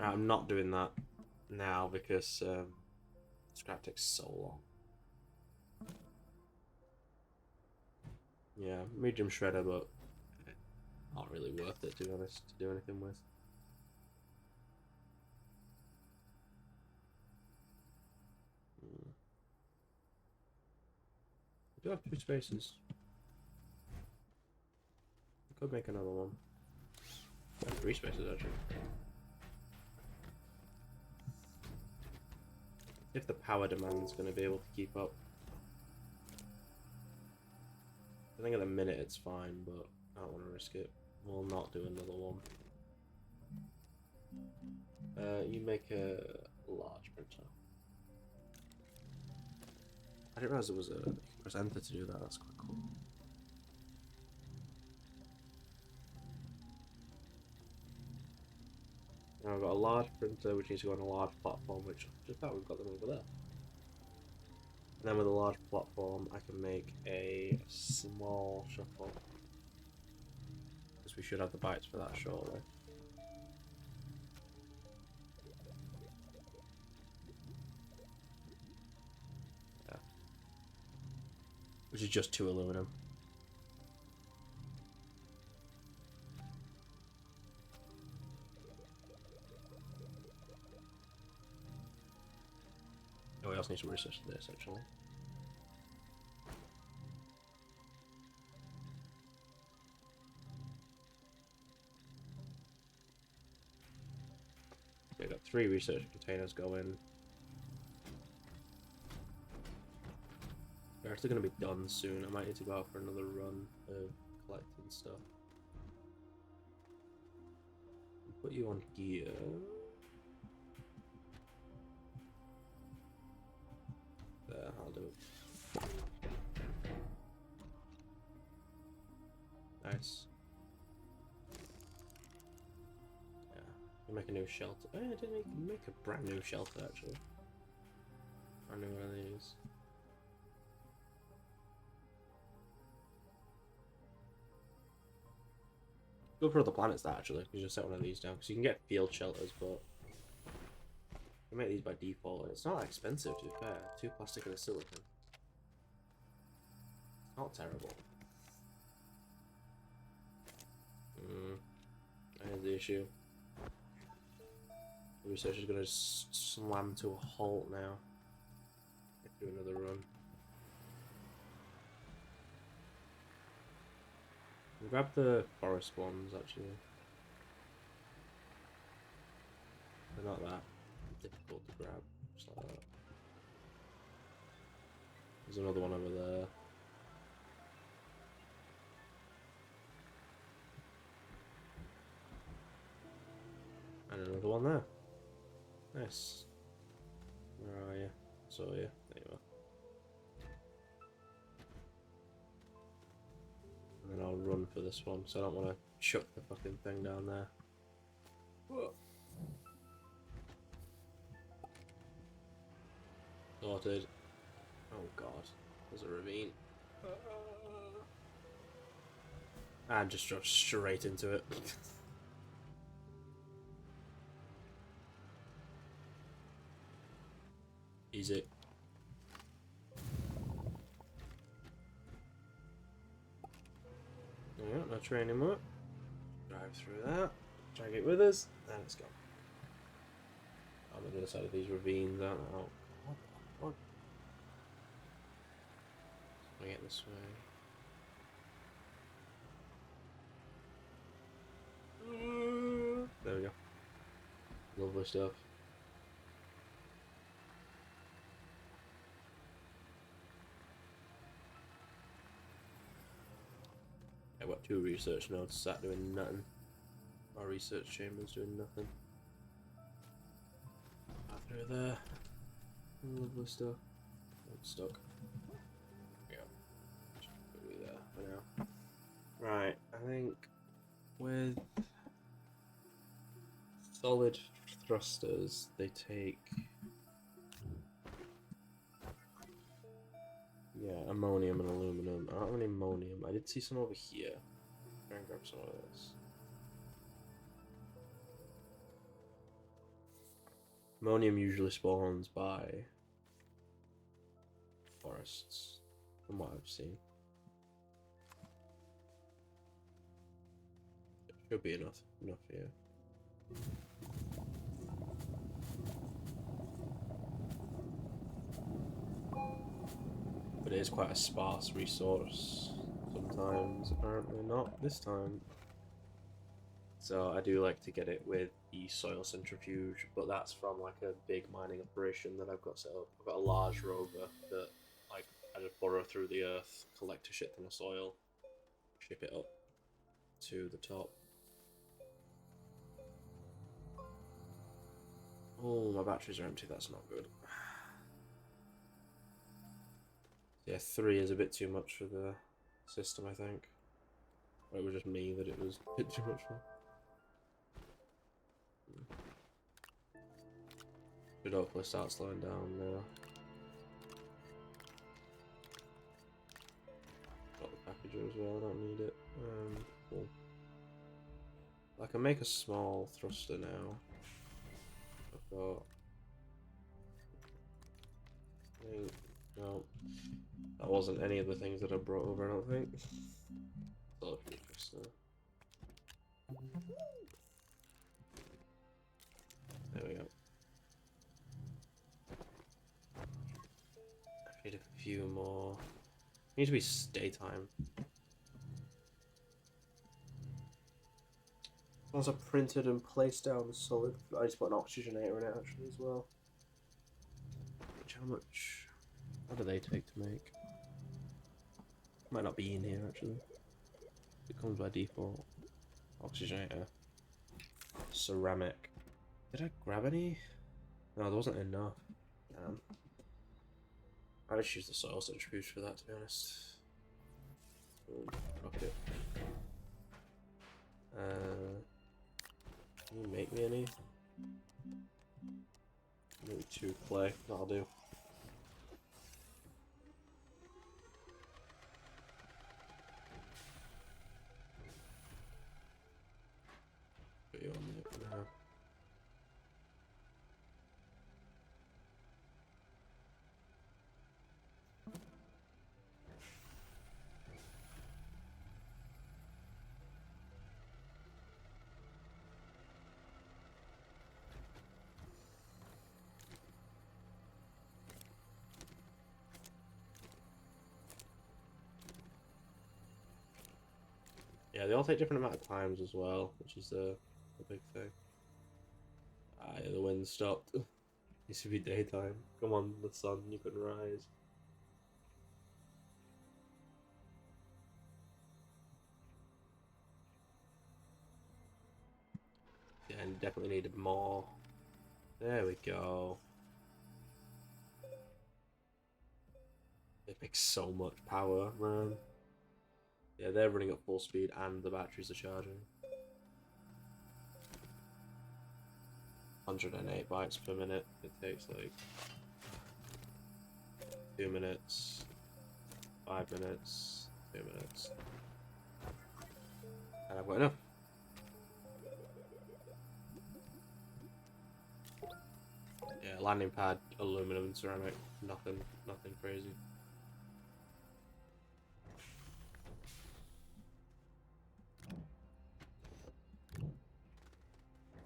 I'm not doing that now because scrap takes so long. Yeah, medium shredder, but not really worth it to be honest to do anything with. I do have 2 spaces. I could make another one. I have 3 spaces actually. If the power demand's going to be able to keep up. I think at the minute it's fine, but I don't want to risk it. We'll not do another one. You make a large printer. I didn't realize there was a press enter to do that. That's quite cool. Now I've got a large printer which needs to go on a large platform, which just about we've got them over there. And then with a large platform, I can make a small shuffle. Because we should have the bytes for that shortly. Yeah. Which is just 2 aluminum. Oh, we also need to research this actually. Okay, got 3 research containers going. They're actually going to be done soon. I might need to go out for another run of collecting stuff. Put you on gear. There, I'll do it. Nice. Yeah, we'll make a new shelter. Oh, I didn't make a brand new shelter actually. Brand new one of these. Go for other planets, that actually. You just set one of these down because you can get field shelters, but you make these by default, and it's not that expensive to be fair. 2 plastic and a silicon. It's not terrible. Here's the issue. The research is going to slam to a halt now. Let's do another run. We'll grab the forest ones actually. They're not that difficult to grab, just like that. There's another one over there. And another one there. Nice. Where are you? So yeah, there you are. And then I'll run for this one, so I don't want to chuck the fucking thing down there. Whoa. Sorted. Oh god, there's a ravine. And just drove straight into it. Easy. Yeah, no train anymore. Drive through that. Drag it with us, and it's gone. I'm on the other side of these ravines, aren't I? Oh, what? Swing it this way. There we go. Lovely stuff. I've got 2 research nodes sat doing nothing. Our research chamber's doing nothing. Through there. Lovely stuff. I'm stuck. Yeah. Put me there for now. Right, I think with solid thrusters, they take, yeah, ammonium and aluminum. I don't have any ammonium. I did see some over here. Try and grab some of this. Ammonium usually spawns by forests, from what I've seen. It should be enough here. But it is quite a sparse resource sometimes, apparently not this time. So I do like to get it with the soil centrifuge, but that's from like a big mining operation that I've got set up. I've got a large rover that like I just burrow through the earth, collect a shit ton of soil, ship it up to the top. Oh, my batteries are empty, that's not good. Yeah, 3 is a bit too much for the system, I think. Or it was just me that it was a bit too much for. Should hopefully start slowing down now. Got the packager as well, I don't need it. Cool. I can make a small thruster now. I've got... No, that wasn't any of the things that I brought over, I don't think. So there we go. I need a few more. Need to be daytime. Once I printed and placed down the solid, I just put an oxygenator in it actually as well. How much? What do they take to make? Might not be in here actually. It comes by default. Oxygenator. Ceramic. Did I grab any? No, there wasn't enough. I just use the soil centrifuge for that, to be honest. Rocket. Can you make me any? Maybe 2 clay, that'll do. Yeah, they all take different amount of times as well, which is the big thing. Ah, yeah, the wind stopped. Used to be daytime. Come on, the sun, you can rise. Yeah, and definitely needed more. There we go. It makes so much power, man. Yeah, they're running at full speed and the batteries are charging. 108 bytes per minute. It takes like 2 minutes, 5 minutes, 2 minutes. And I've got enough. Yeah, landing pad, aluminum and ceramic. Nothing crazy.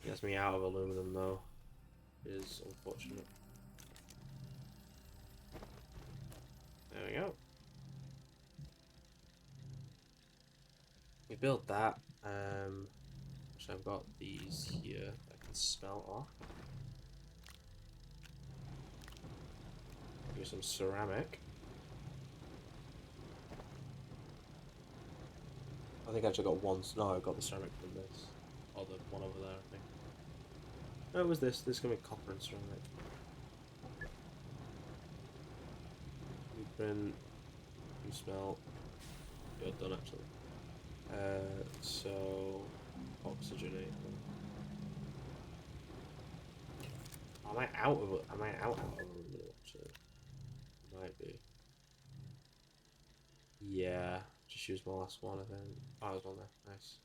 Gets me out of aluminum though. It is unfortunate. There we go. We built that. So I've got these here that I can smelt off. Use some ceramic. I think I actually got one. No, I got the ceramic from this. Or the one over there, I think. No, it was this. This is going to be copper and ceramic. Blueprint. You smelt. You're done, actually. So... Oxygenate. Am I out of it? Am I out of aluminum, actually? Might be. Yeah. Just use my last one, I think. Oh, there's one there. Nice.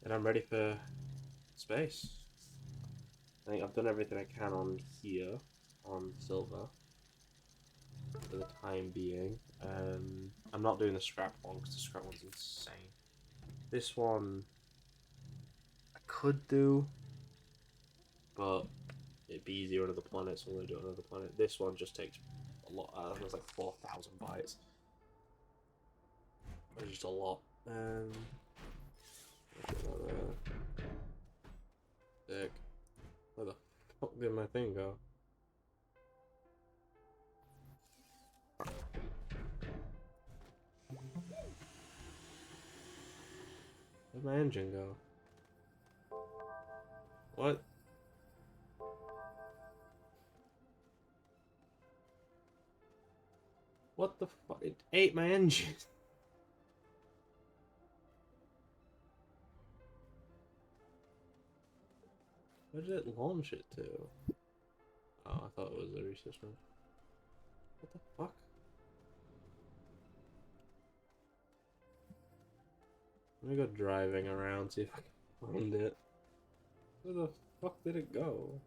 And I'm ready for space. I think I've done everything I can on here, on silver, for the time being. I'm not doing the scrap one because the scrap one's insane. This one I could do, but it'd be easier on another planet, so I'm going to do it on another planet. This one just takes a lot. I think it's like 4,000 bytes. It's just a lot. Sick. Where the fuck did my thing go? Where'd my engine go? What? What the fuck? It ate my engine. Where did it launch it to? Oh, I thought it was a research one. What the fuck? Let me go driving around, see if I can find it. Where the fuck did it go?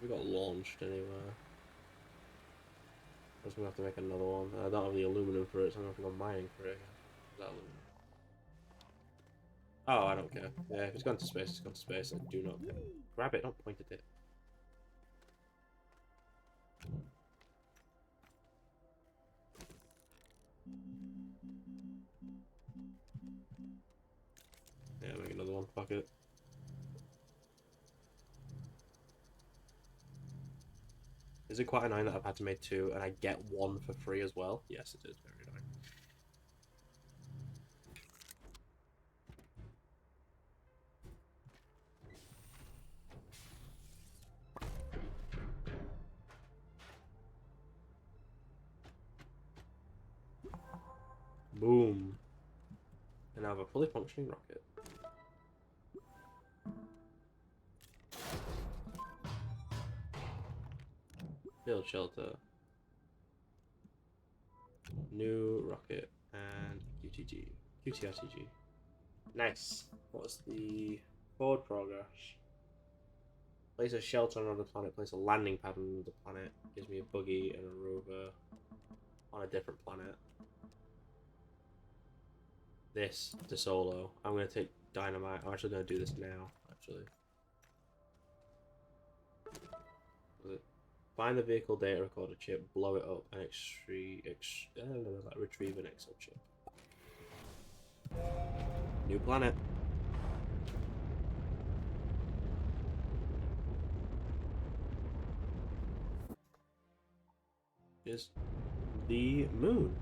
We got launched anywhere. I was gonna have to make another one. I don't have the aluminum for it, so I'm gonna have to go mining for it again. Is that aluminum? Oh, I don't care. Yeah, if it's gone to space, it's gone to space. I do not care. Grab it, don't point at it. Yeah, make another one. Fuck it. Is it quite annoying that I've had to make two and I get one for free as well? Yes, it is very annoying. Boom. And I have a fully functioning rocket. Build shelter. New rocket and QTG. QTRTG. Nice. What's the forward progress? Place a shelter on another planet. Place a landing pad on another planet. Gives me a buggy and a rover on a different planet. This to solo. I'm gonna take dynamite. I'm actually gonna do this now. Actually. Was it? Find the vehicle data recorder chip, blow it up, and retrieve an exo chip. New planet. Is the moon.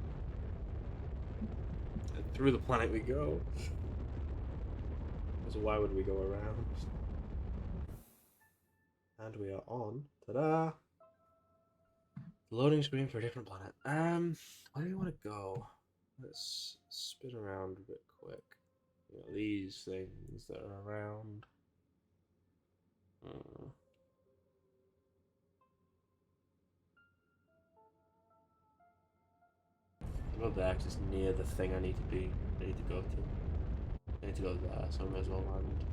And through the planet we go. So why would we go around? And we are on. Ta-da! Loading screen for a different planet. Where do we want to go? Let's spin around a bit quick. You know, these things that are around. Not there, because it's near the thing I need to go to. I need to go there, so I might as well land.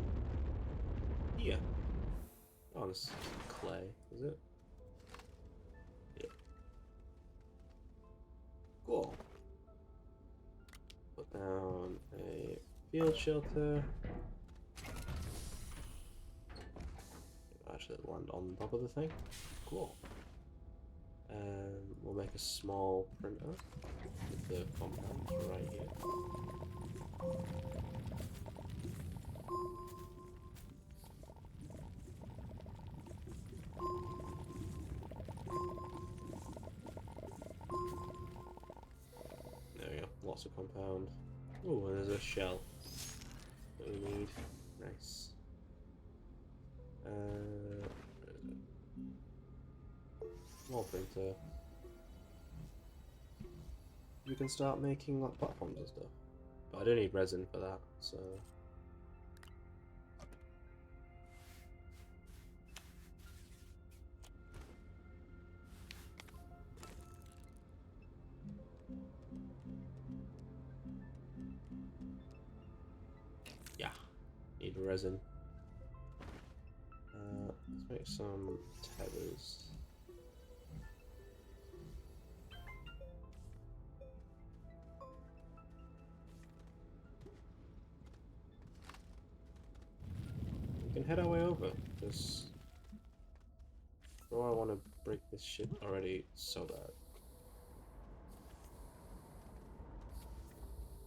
Yeah. Oh, this is clay, is it? Yeah. Cool. Put down a field shelter. Actually land on top of the thing. Cool. We'll make a small printer with the compounds right here. There we go, lots of compound. Oh, and there's a shell that we need. Nice. Small printer. You can start making like platforms and stuff. But I don't need resin for that, so. Yeah, need resin. Let's make some tethers. We can head our way over, because I want to break this shit already so bad.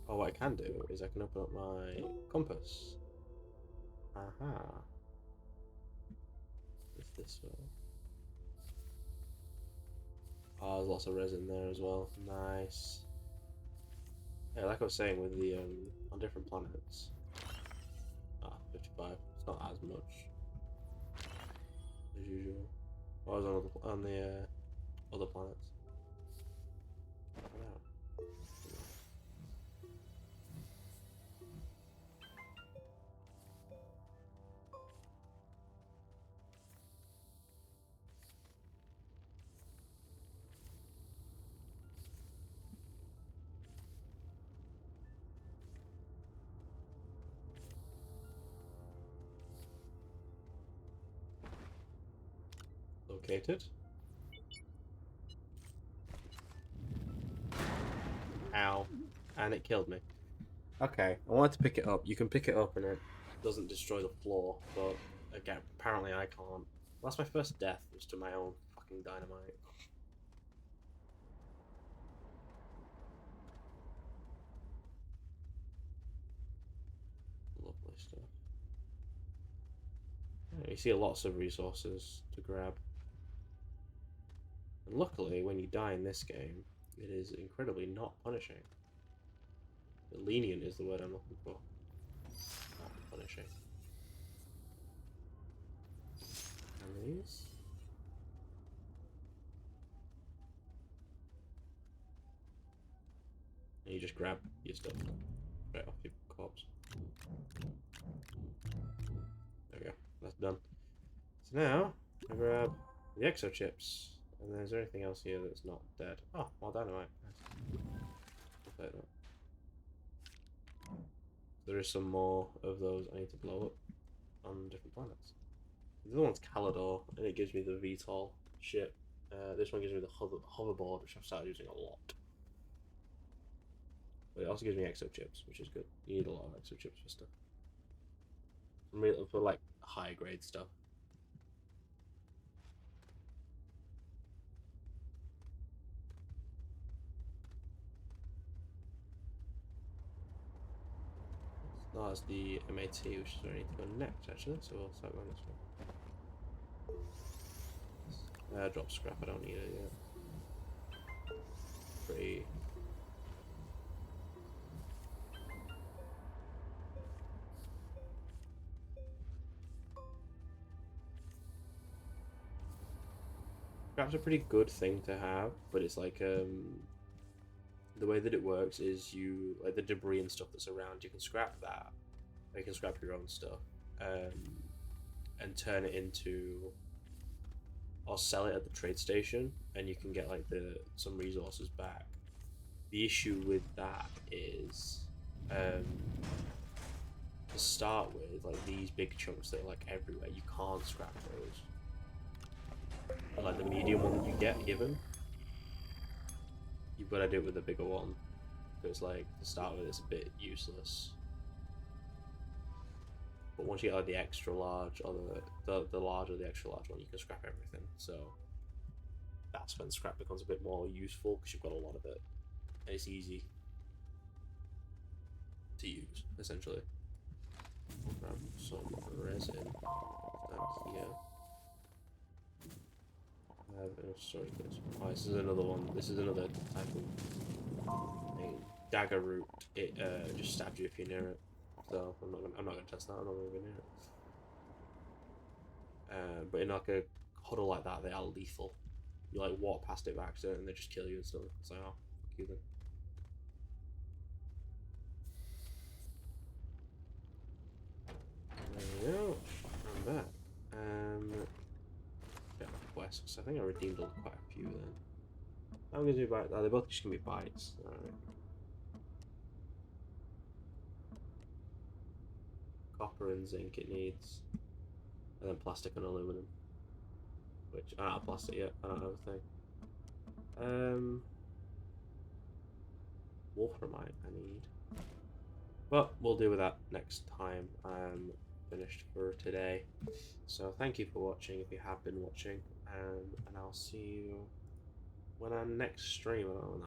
Oh, what I can do is I can open up my compass. Aha. It's this way. Oh, there's lots of resin there as well. Nice. Yeah, like I was saying with the on different planets. Ah, 55. It's not as much as usual. I was on the other planets. Located. Ow. And it killed me. Okay, I wanted to pick it up. You can pick it up and it doesn't destroy the floor, but again, apparently I can't. That's my first death, was to my own fucking dynamite. Lovely stuff. Yeah, you see lots of resources to grab. And luckily, when you die in this game, it is incredibly not punishing. Lenient is the word I'm looking for. Not punishing. And these? And you just grab your stuff right off your corpse. There we go. That's done. So now, I grab the exo chips. And is there anything else here that's not dead? Oh, more dynamite. Nice. There is some more of those I need to blow up on different planets. The other one's Calidor, and it gives me the VTOL ship. This one gives me the hoverboard, which I've started using a lot. But it also gives me exo chips, which is good. You need a lot of exo chips for stuff. For like high grade stuff. Oh, it's the MAT, which is where I need to go next, actually. So we'll start going this way. Drop scrap. I don't need it yet. Pretty. Scrap's a pretty good thing to have, but it's like the way that it works is you like the debris and stuff that's around. You can scrap that. Or you can scrap your own stuff, and turn it into, or sell it at the trade station, and you can get like some resources back. The issue with that is, to start with, like these big chunks that are like everywhere, you can't scrap those. But like the medium one that you get given, you've got to do it with the bigger one. So it's like, to start with, it's a bit useless. But once you get like the extra large, or the larger the extra large one, you can scrap everything. So that's when scrap becomes a bit more useful, because you've got a lot of it, and it's easy to use, essentially. Grab some resin down here. I have enough storage space. Oh, this is another one. This is another type of thing. Dagger root. It just stabs you if you're near it. So I'm not gonna test that. I'm not gonna go near it. But in like a huddle like that, they are lethal. You like walk past it by accident and they just kill you and stuff. It's like, oh, fuck you then. There we go. I'm back. Yeah, quests. I think I redeemed quite a few then. I'm gonna do bites. Oh, they're both just gonna be bites. Alright. Copper and zinc it needs. And then plastic and aluminum. Which, I'm out of plastic yet. I don't have a thing. Wolframite I need. But we'll deal with that next time. I'm finished for today. So thank you for watching if you have been watching. And I'll see you when I next stream. I don't know when